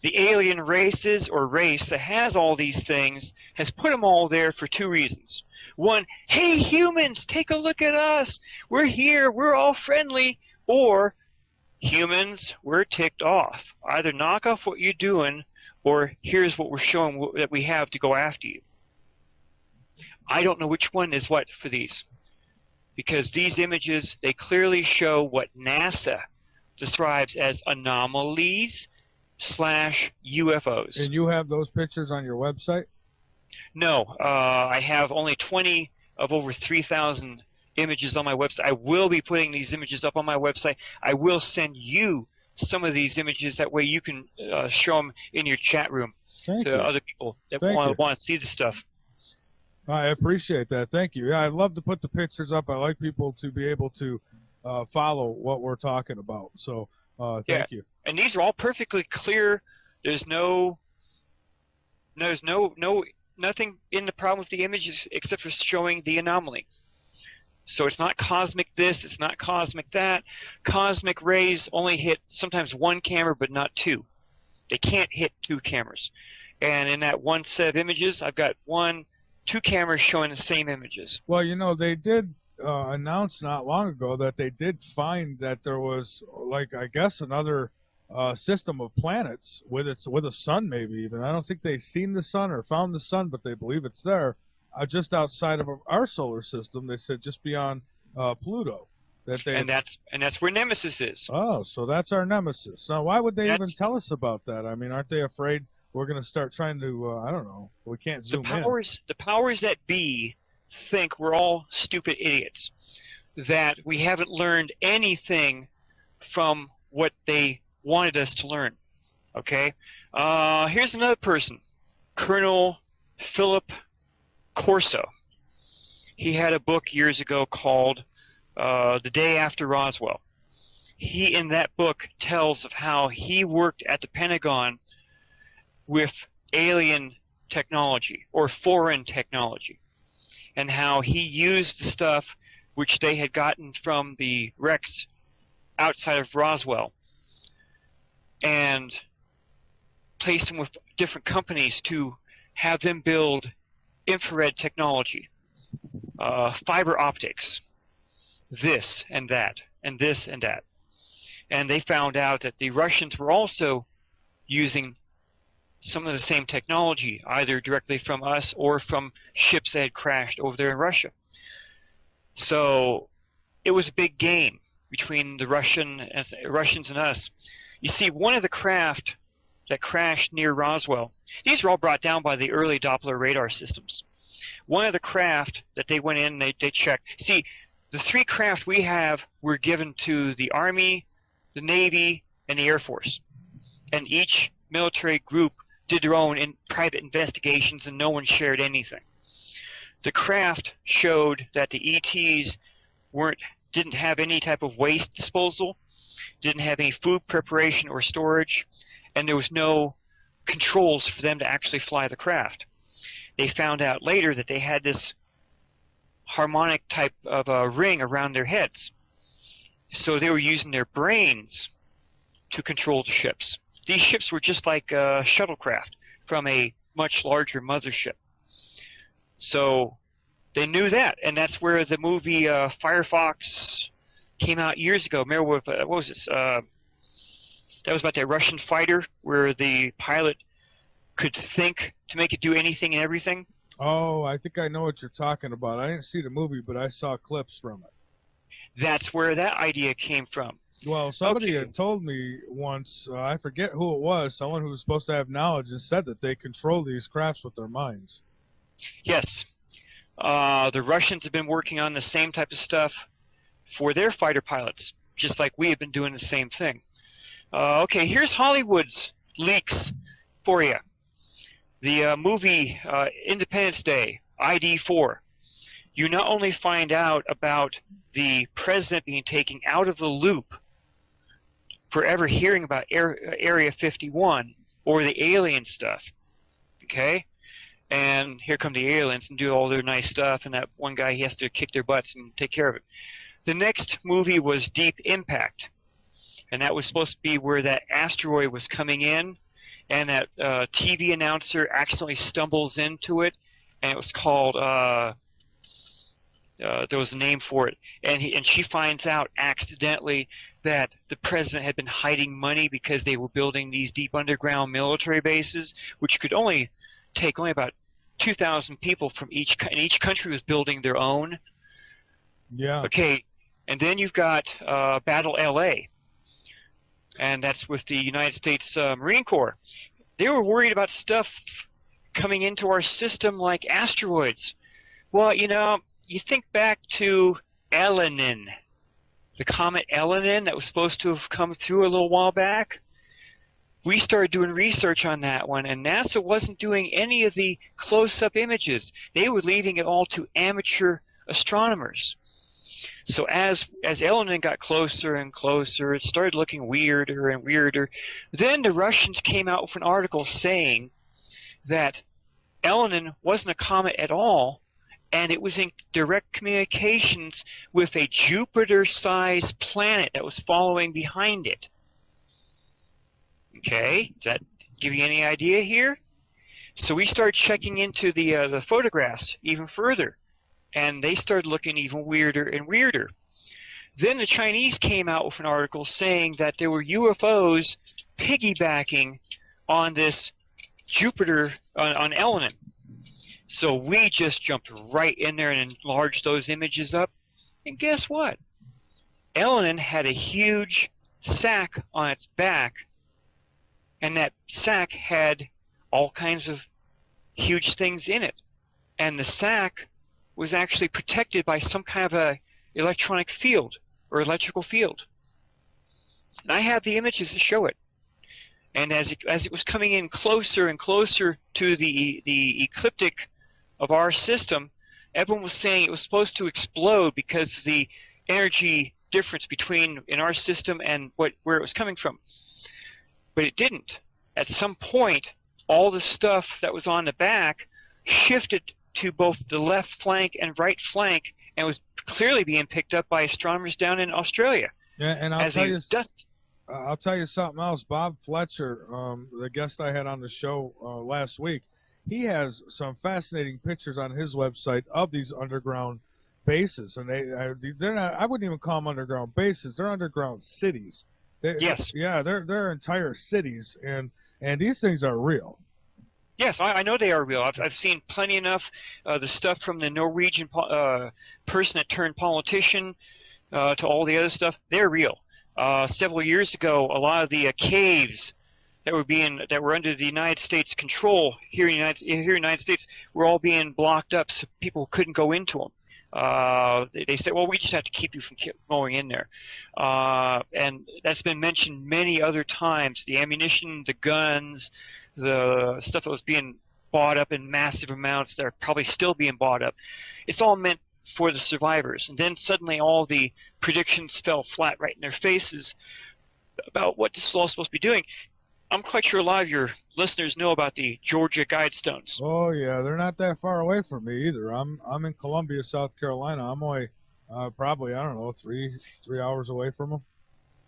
the alien races or race that has all these things has put them all there for two reasons. One, hey humans, take a look at us. We're here, we're all friendly. Or, humans, we're ticked off. Either knock off what you're doing, or here's what we're showing that we have to go after you. I don't know which one is what for these. Because these images, they clearly show what NASA describes as anomalies / UFOs. And you have those pictures on your website? No, I have only 20 of over 3,000 images on my website. I will be putting these images up on my website. I will send you some of these images. That way you can show them in your chat room to other people that want to see the stuff. I appreciate that. Thank you. Yeah, I'd love to put the pictures up. I like people to be able to follow what we're talking about. So thank you. And these are all perfectly clear. There's nothing in the problem with the images except for showing the anomaly. So it's not cosmic this, it's not cosmic that. Cosmic rays only hit sometimes one camera but not two. They can't hit two cameras. And in that one set of images, I've got two cameras showing the same images. Well, you know, they did announce not long ago that they did find that there was, like, I guess another system of planets with a sun, maybe even. I don't think they've seen the sun or found the sun, but they believe it's there, just outside of our solar system. They said just beyond Pluto. And that's where Nemesis is. Oh, so that's our Nemesis. Now, why would they even tell us about that? I mean, aren't they afraid we're going to start trying to, I don't know, we can't zoom in. The powers that be think we're all stupid idiots, that we haven't learned anything from what they wanted us to learn. Okay? Here's another person, Colonel Philip Corso. He had a book years ago called The Day After Roswell. He, in that book, tells of how he worked at the Pentagon with alien technology or foreign technology, and how he used the stuff which they had gotten from the wrecks outside of Roswell and placed them with different companies to have them build infrared technology, fiber optics, this and that, and this and that. And they found out that the Russians were also using some of the same technology, either directly from us or from ships that had crashed over there in Russia. So it was a big game between the Russians and us. You see, one of the craft that crashed near Roswell, these were all brought down by the early Doppler radar systems. One of the craft that they went in, they checked. See, the three craft we have were given to the Army, the Navy, and the Air Force. And each military group did their own private investigations, and no one shared anything. The craft showed that the ETs didn't have any type of waste disposal, didn't have any food preparation or storage, and there was no controls for them to actually fly the craft. They found out later that they had this harmonic type of ring around their heads. So they were using their brains to control the ships. These ships were just like shuttlecraft from a much larger mothership. So they knew that, and that's where the movie Firefox came out years ago. Remember what was this? That was about that Russian fighter where the pilot could think to make it do anything and everything. Oh, I think I know what you're talking about. I didn't see the movie, but I saw clips from it. That's where that idea came from. Well, somebody had told me once, I forget who it was, someone who was supposed to have knowledge, and said that they control these crafts with their minds. Yes. The Russians have been working on the same type of stuff for their fighter pilots, just like we have been doing the same thing. Okay, here's Hollywood's leaks for you. The movie Independence Day, ID4. You not only find out about the president being taken out of the loop for ever hearing about Area 51 or the alien stuff, okay? And here come the aliens and do all their nice stuff, and that one guy, he has to kick their butts and take care of it. The next movie was Deep Impact, and that was supposed to be where that asteroid was coming in, and that TV announcer accidentally stumbles into it, and it was called there was a name for it, and she finds out accidentally that the president had been hiding money because they were building these deep underground military bases, which could only take about 2,000 people from each, and each country was building their own. Yeah. Okay, and then you've got Battle LA, and that's with the United States Marine Corps. They were worried about stuff coming into our system like asteroids. Well, you know, you think back to Elenin, the comet Elenin that was supposed to have come through a little while back. We started doing research on that one, and NASA wasn't doing any of the close-up images. They were leaving it all to amateur astronomers. So as Elenin got closer and closer, it started looking weirder and weirder. Then the Russians came out with an article saying that Elenin wasn't a comet at all, and it was in direct communications with a Jupiter-sized planet that was following behind it. Okay, does that give you any idea here? So we started checking into the photographs even further, and they started looking even weirder and weirder. Then the Chinese came out with an article saying that there were UFOs piggybacking on this Jupiter, on Elenin. So we just jumped right in there and enlarged those images up. And guess what? Elenin had a huge sack on its back, and that sack had all kinds of huge things in it. And the sack was actually protected by some kind of a electronic field or electrical field. And I have the images to show it. And as it was coming in closer and closer to the ecliptic of our system, everyone was saying it was supposed to explode because of the energy difference between in our system and where it was coming from. But it didn't. At some point, all the stuff that was on the back shifted to both the left flank and right flank, and was clearly being picked up by astronomers down in Australia. Yeah, and I'll tell you something else. Bob Fletcher, the guest I had on the show last week, he has some fascinating pictures on his website of these underground bases, and they're not. I wouldn't even call them underground bases. They're underground cities. Yes. Yeah, they're entire cities, and these things are real. Yes, I know they are real. I've seen plenty enough. The stuff from the Norwegian person that turned politician to all the other stuff, they're real. Several years ago, a lot of the caves that were under the United States control here in the United States were all being blocked up, so people couldn't go into them. They said, well, we just have to keep you from going in there. And that's been mentioned many other times. The ammunition, the guns, the stuff that was being bought up in massive amounts that are probably still being bought up. It's all meant for the survivors. And then suddenly all the predictions fell flat right in their faces about what this is all supposed to be doing. I'm quite sure a lot of your listeners know about the Georgia Guidestones. Oh yeah, they're not that far away from me either. I'm in Columbia, South Carolina. I'm only probably, I don't know, three hours away from them.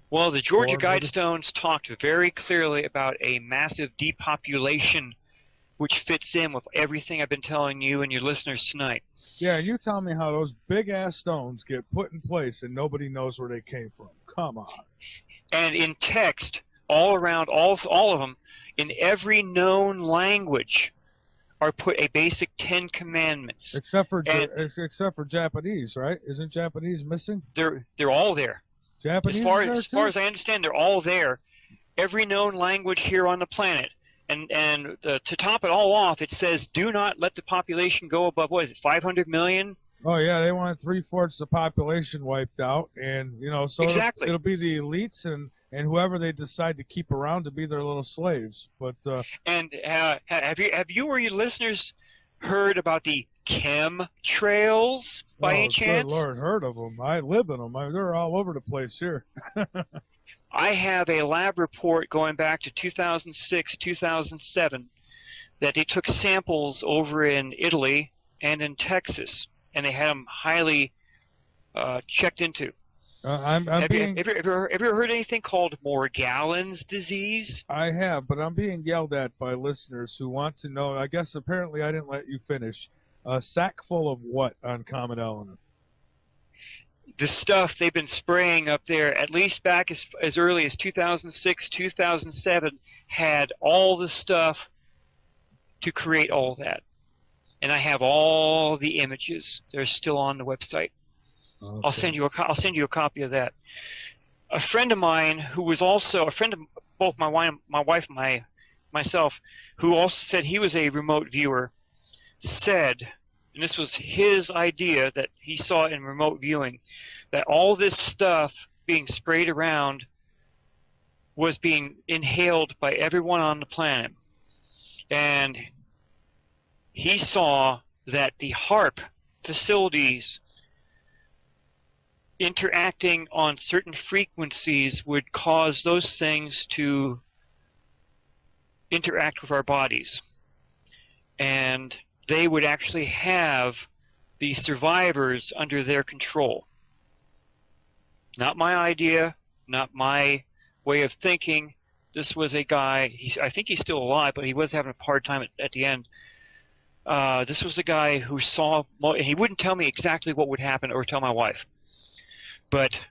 Well, the Georgia Guidestones talked very clearly about a massive depopulation, which fits in with everything I've been telling you and your listeners tonight. Yeah, you tell me how those big-ass stones get put in place and nobody knows where they came from. Come on. And in text, all around, all of them, in every known language, are put a basic 10 commandments. Except for Japanese, right? Isn't Japanese missing? They're all there. Japanese as far as I understand, they're all there. Every known language here on the planet. And to top it all off, it says, do not let the population go above, what is it, 500 million? Oh, yeah, they want 3/4 of the population wiped out. And, so exactly. It'll be the elites and whoever they decide to keep around to be their little slaves. But and have you or your listeners heard about the chemtrails by any chance? Good Lord, heard of them. I live in them. They're all over the place here. I have a lab report going back to 2006, 2007 that they took samples over in Italy and in Texas, and they had them highly checked into. I'm Have being. you ever heard anything called Morgellons disease? I have, but I'm being yelled at by listeners who want to know. I guess apparently I didn't let you finish. A sack full of what on Comet Element? The stuff they've been spraying up there, at least back as early as 2006, 2007, had all the stuff to create all that. And I have all the images. They're still on the website. Okay. I'll send you a copy of that. A friend of mine who was also a friend of both my wife and myself, who also said he was a remote viewer, said, and this was his idea that he saw in remote viewing, that all this stuff being sprayed around was being inhaled by everyone on the planet. And he saw that the HARP facilities interacting on certain frequencies would cause those things to interact with our bodies. And they would actually have the survivors under their control. Not my idea, not my way of thinking. This was a guy, I think he's still alive, but he was having a hard time at the end. This was a guy who saw, and he wouldn't tell me exactly what would happen or tell my wife. But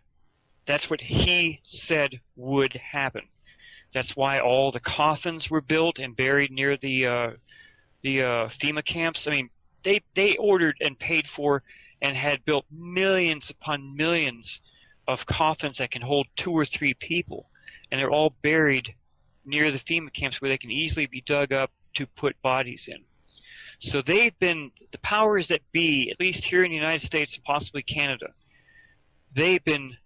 that's what he said would happen. That's why all the coffins were built and buried near the FEMA camps. I mean, they ordered and paid for and had built millions upon millions of coffins that can hold 2 or 3 people. And they're all buried near the FEMA camps where they can easily be dug up to put bodies in. So they've been, the powers that be, at least here in the United States and possibly Canada, they've been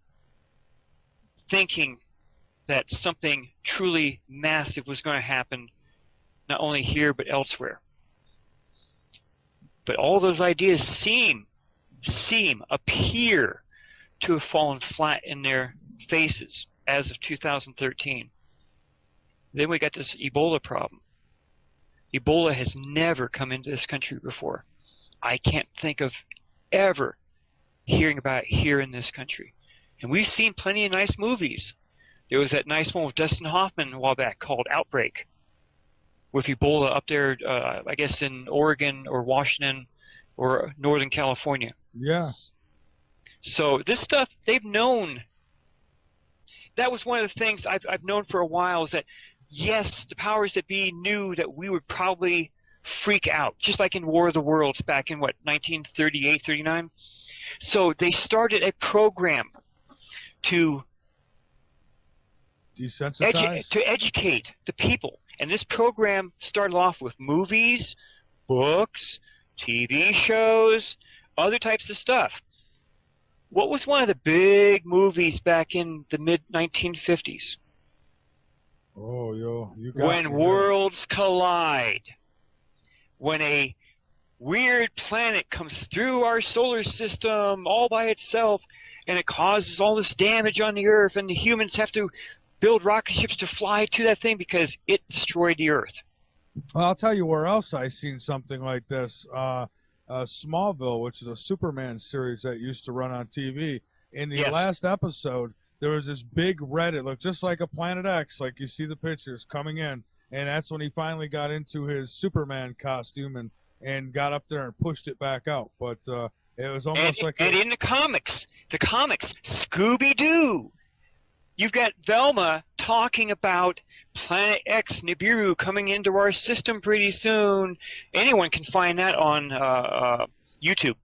thinking that something truly massive was going to happen, not only here but elsewhere. But all those ideas appear to have fallen flat in their faces as of 2013. Then we got this Ebola problem. Ebola has never come into this country before. I can't think of ever hearing about it here in this country. And we've seen plenty of nice movies. There was that nice one with Dustin Hoffman a while back called Outbreak, with Ebola up there, I guess in Oregon or Washington or Northern California. Yeah. So this stuff, they've known. That was one of the things I've known for a while, is that, yes, the powers that be knew that we would probably freak out, just like in War of the Worlds back in, 1938, 39? So they started a program to desensitize? To educate the people. And this program started off with movies, books, TV shows, other types of stuff. What was one of the big movies back in the mid-1950s? Oh, you got When me Worlds Collide. When a weird planet comes through our solar system all by itself, and it causes all this damage on the Earth, and the humans have to build rocket ships to fly to that thing because it destroyed the Earth. Well, I'll tell you where else I seen something like this. Smallville, which is a Superman series that used to run on TV. In the last episode, there was this big red. It looked just like a Planet X, like you see the pictures coming in. And that's when he finally got into his Superman costume and got up there and pushed it back out. But it was almost and in the comics, Scooby-Doo, you've got Velma talking about Planet X Nibiru coming into our system pretty soon. Anyone can find that on YouTube.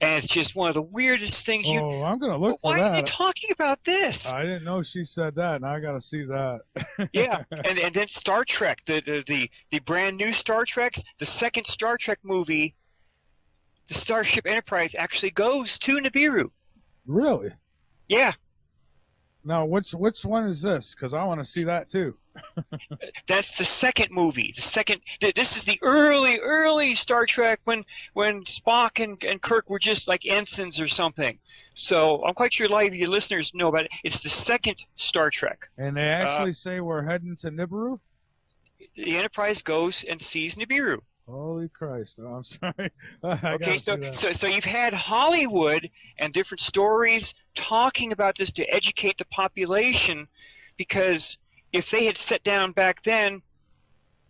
And it's just one of the weirdest things. I'm going to look for that. Why are you talking about this? I didn't know she said that. Now I got to see that. Yeah, and then Star Trek, the brand new Star Treks, the second Star Trek movie, the Starship Enterprise actually goes to Nibiru. Really? Yeah. Now, which one is this? Because I want to see that too. That's the second movie. This is the early Star Trek when Spock and Kirk were just like ensigns or something. So I'm quite sure a lot of your listeners know about it. It's the second Star Trek. And they actually say we're heading to Nibiru? The Enterprise goes and sees Nibiru. Holy Christ! Oh, I'm sorry. I Okay, gotta see that. so you've had Hollywood and different stories talking about this to educate the population, because if they had sat down back then,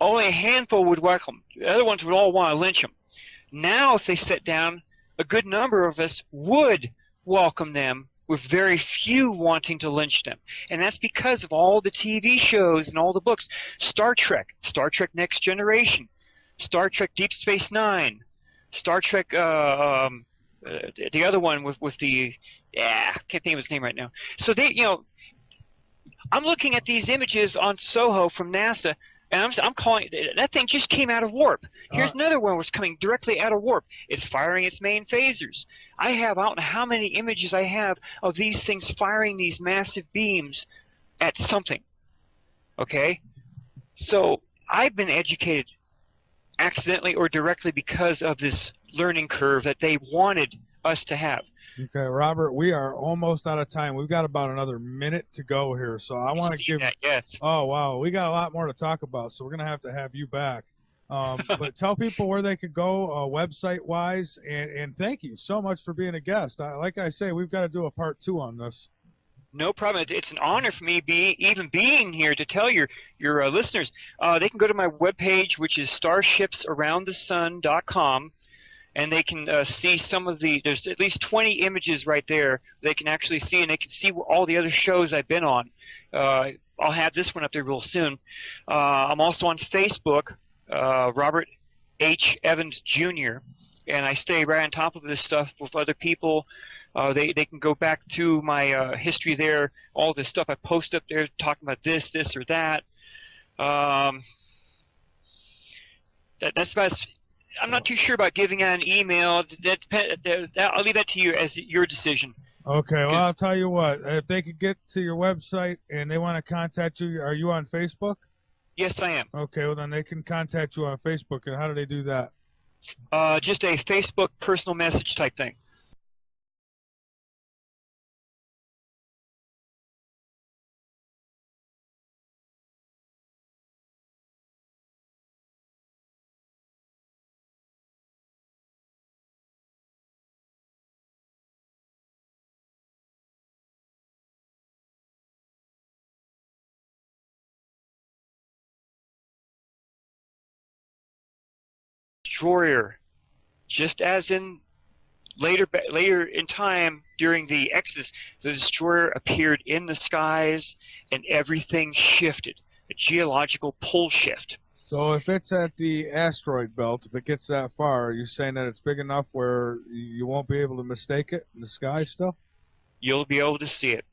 only a handful would welcome. The other ones would all want to lynch them. Now, if they sit down, a good number of us would welcome them, with very few wanting to lynch them. And that's because of all the TV shows and all the books. Star Trek Next Generation, Star Trek Deep Space Nine, Star Trek, the other one with the, I can't think of his name right now. So I'm looking at these images on Soho from NASA, and I'm calling that thing just came out of warp. Here's another one was coming directly out of warp. It's firing its main phasers. I don't know how many images I have of these things firing these massive beams at something. Okay? So I've been educated accidentally or directly because of this learning curve that they wanted us to have. Okay, Robert, we are almost out of time. We've got about another minute to go here, so I want to give. That, yes. Oh wow, we got a lot more to talk about, so we're gonna have you back. But tell people where they could go, website-wise, and thank you so much for being a guest. Like I say, we've got to do a part 2 on this. No problem. It's an honor for me even being here to tell your listeners. They can go to my webpage, which is starshipsaroundthesun.com. And they can see some of there's at least 20 images right there they can actually see, and they can see all the other shows I've been on. I'll have this one up there real soon. I'm also on Facebook, Robert H. Evans Jr., and I stay right on top of this stuff with other people. They can go back to my history there, all the stuff I post up there talking about this or that. That's about I'm not too sure about giving out an email. I'll leave that to you as your decision. Okay, well, I'll tell you what. If they could get to your website and they want to contact you, are you on Facebook? Yes, I am. Okay, well, then they can contact you on Facebook. And how do they do that? Just a Facebook personal message type thing. Destroyer, just as in later in time during the Exodus, the destroyer appeared in the skies and everything shifted, a geological pull shift. So if it's at the asteroid belt, if it gets that far, are you saying that it's big enough where you won't be able to mistake it in the sky still? You'll be able to see it.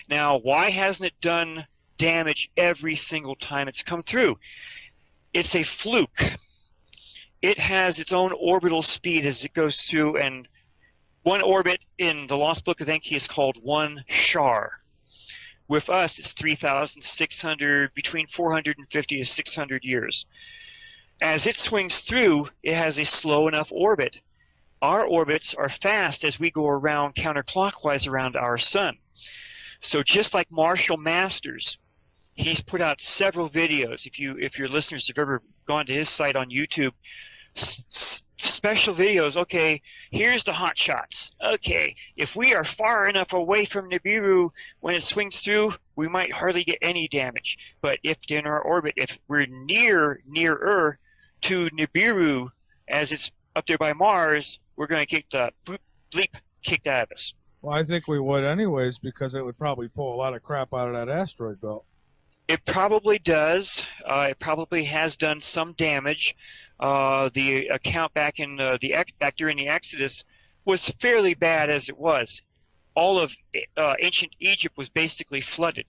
Now, why hasn't it done damage every single time it's come through? It's a fluke. It has its own orbital speed as it goes through, and one orbit in the Lost Book of Enki is called 1 Shar. With us, it's 3,600, between 450 to 600 years. As it swings through, it has a slow enough orbit. Our orbits are fast as we go around counterclockwise around our sun. So just like Marshall Masters, he's put out several videos. If your listeners have ever gone to his site on YouTube, special videos. Okay, here's the hot shots. Okay, if we are far enough away from Nibiru when it swings through, we might hardly get any damage. But if in our orbit, if we're nearer to Nibiru as it's up there by Mars, we're going to get the bleep kicked out of us. Well, I think we would anyways, because it would probably pull a lot of crap out of that asteroid belt. It probably does. It probably has done some damage. The account back during the Exodus was fairly bad as it was. All of ancient Egypt was basically flooded.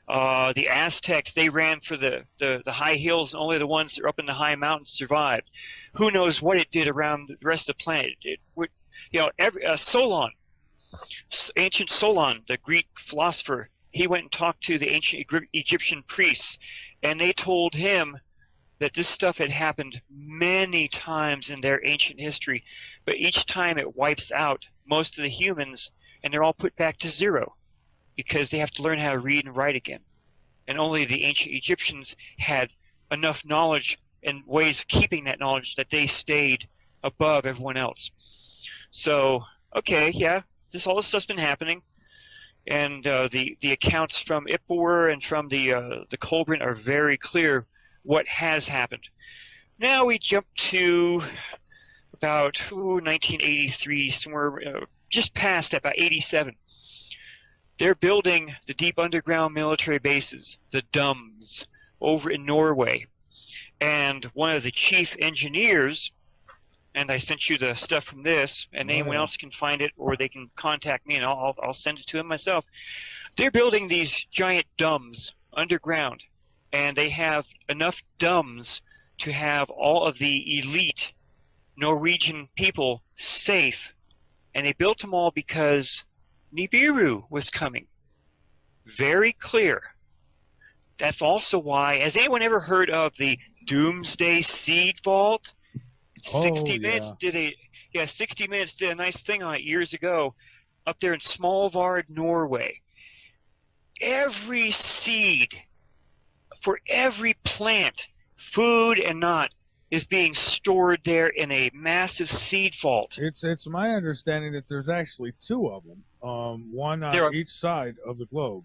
The Aztecs, they ran for the high hills, and only the ones that are up in the high mountains survived. Who knows what it did around the rest of the planet? Solon, ancient Solon, the Greek philosopher, he went and talked to the ancient Egyptian priests, and they told him that this stuff had happened many times in their ancient history, but each time it wipes out most of the humans, and they're all put back to zero because they have to learn how to read and write again. And only the ancient Egyptians had enough knowledge and ways of keeping that knowledge that they stayed above everyone else. So, okay, yeah, all this stuff's been happening, and the accounts from IPWR and from the Kolbrin are very clear what has happened. Now we jump to about 1983, somewhere just past that, about 87. They're building the deep underground military bases, the DUMS, over in Norway. And one of the chief engineers, and I sent you the stuff from this, and anyone else can find it, or they can contact me, and I'll send it to them myself. They're building these giant DUMS underground, and they have enough DUMS to have all of the elite Norwegian people safe. And they built them all because Nibiru was coming. Very clear. That's also why, has anyone ever heard of the Doomsday Seed Vault? 60 Minutes did a 60 Minutes did a nice thing on it years ago up there in Svalbard, Norway. Every seed for every plant, food and not, is being stored there in a massive seed vault. It's my understanding that there's actually two of them, one on each side of the globe.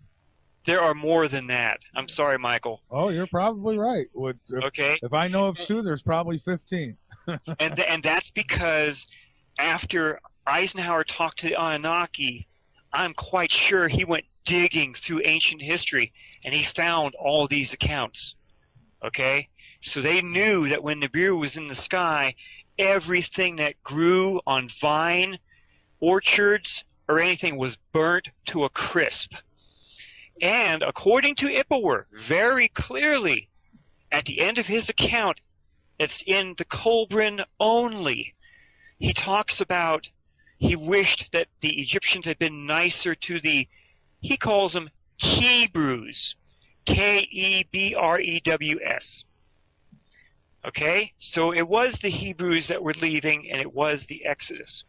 There are more than that. I'm sorry, Michael. Oh, you're probably right. Okay. If I know of two, there's probably 15. and that's because after Eisenhower talked to the Anunnaki, I'm quite sure he went digging through ancient history, and he found all these accounts. Okay? So they knew that when Nibiru was in the sky, everything that grew on vine, orchards, or anything was burnt to a crisp. And according to IPWR, very clearly, at the end of his account, it's in the Kolbrin only, he talks about he wished that the Egyptians had been nicer to the, he calls them Hebrews, K-E-B-R-E-W-S. Okay, so it was the Hebrews that were leaving, and it was the Exodus.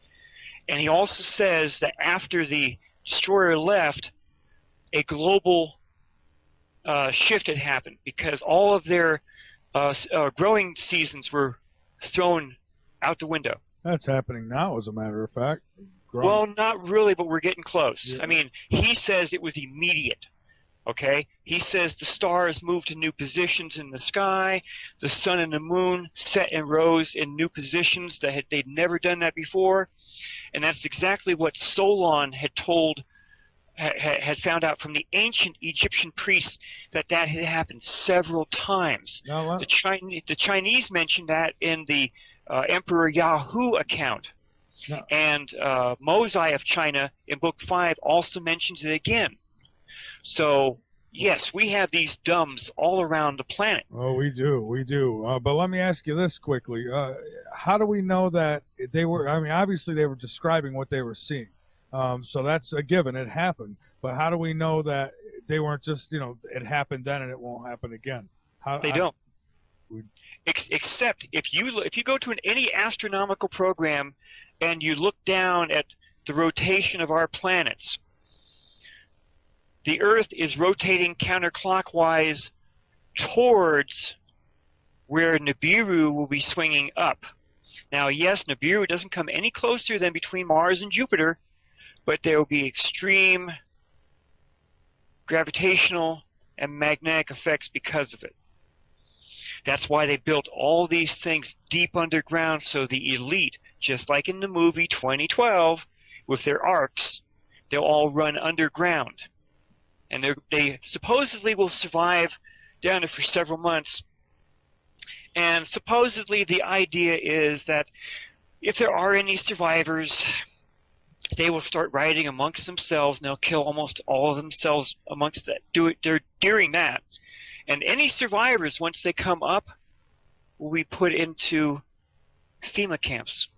And he also says that after the destroyer left, a global shift had happened because all of their growing seasons were thrown out the window. That's happening now, as a matter of fact. Well, not really, but we're getting close. Yeah. I mean, he says it was immediate. Okay, he says the stars moved to new positions in the sky, the sun and the moon set and rose in new positions that they'd never done that before, and that's exactly what Solon had had found out from the ancient Egyptian priests, that had happened several times. Now, the Chinese mentioned that in the Emperor Yahoo account, and Mosai of China in Book 5 also mentions it again. So, yes, we have these DUMS all around the planet. Oh, we do. But let me ask you this quickly. How do we know that they were, I mean, obviously they were describing what they were seeing. So that's a given. It happened. But how do we know that they weren't just, it happened then and it won't happen again? They don't. Except if you go to any astronomical program and you look down at the rotation of our planets, the Earth is rotating counterclockwise towards where Nibiru will be swinging up. Now, yes, Nibiru doesn't come any closer than between Mars and Jupiter, but there will be extreme gravitational and magnetic effects because of it. That's why they built all these things deep underground, so the elite, just like in the movie 2012, with their arcs, they'll all run underground. And they supposedly will survive down there for several months. And supposedly the idea is that if there are any survivors, they will start rioting amongst themselves, and they'll kill almost all of themselves amongst that. During that. And any survivors, once they come up, will be put into FEMA camps.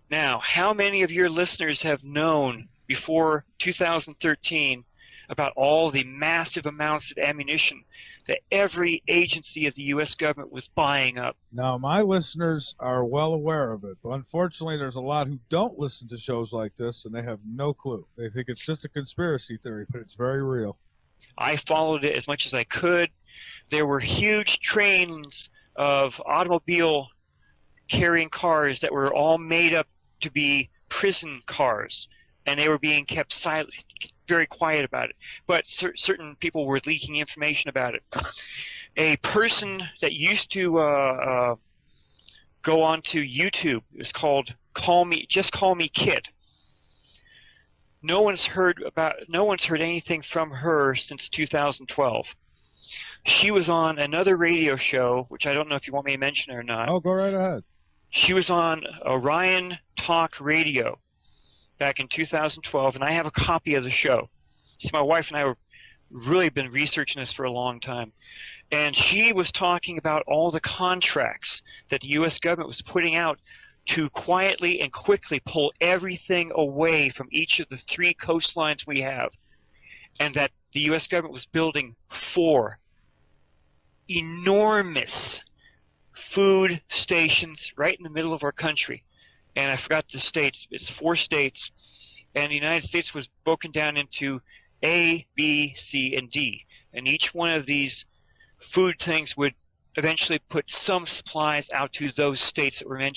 Now, how many of your listeners have known before 2013 about all the massive amounts of ammunition that every agency of the U.S. government was buying up? Now, my listeners are well aware of it, but unfortunately there's a lot who don't listen to shows like this, and they have no clue. They think it's just a conspiracy theory, but it's very real. I followed it as much as I could. there were huge trains of automobile carrying cars that were all made up to be prison cars, and they were being kept silent, very quiet about it. But certain people were leaking information about it. A person that used to go onto YouTube, it was called Just Call Me Kit. No one's heard anything from her since 2012. She was on another radio show, which I don't know if you want me to mention it or not. Oh, go right ahead. She was on Orion Talk Radio back in 2012, and I have a copy of the show. See, my wife and I have really been researching this for a long time. And she was talking about all the contracts that the U.S. government was putting out to quietly and quickly pull everything away from each of the 3 coastlines we have, and that the U.S. government was building 4 enormous food stations right in the middle of our country. And I forgot the states. It's 4 states, and the United States was broken down into A, B, C, and D. And each one of these food things would eventually put some supplies out to those states that were mentioned.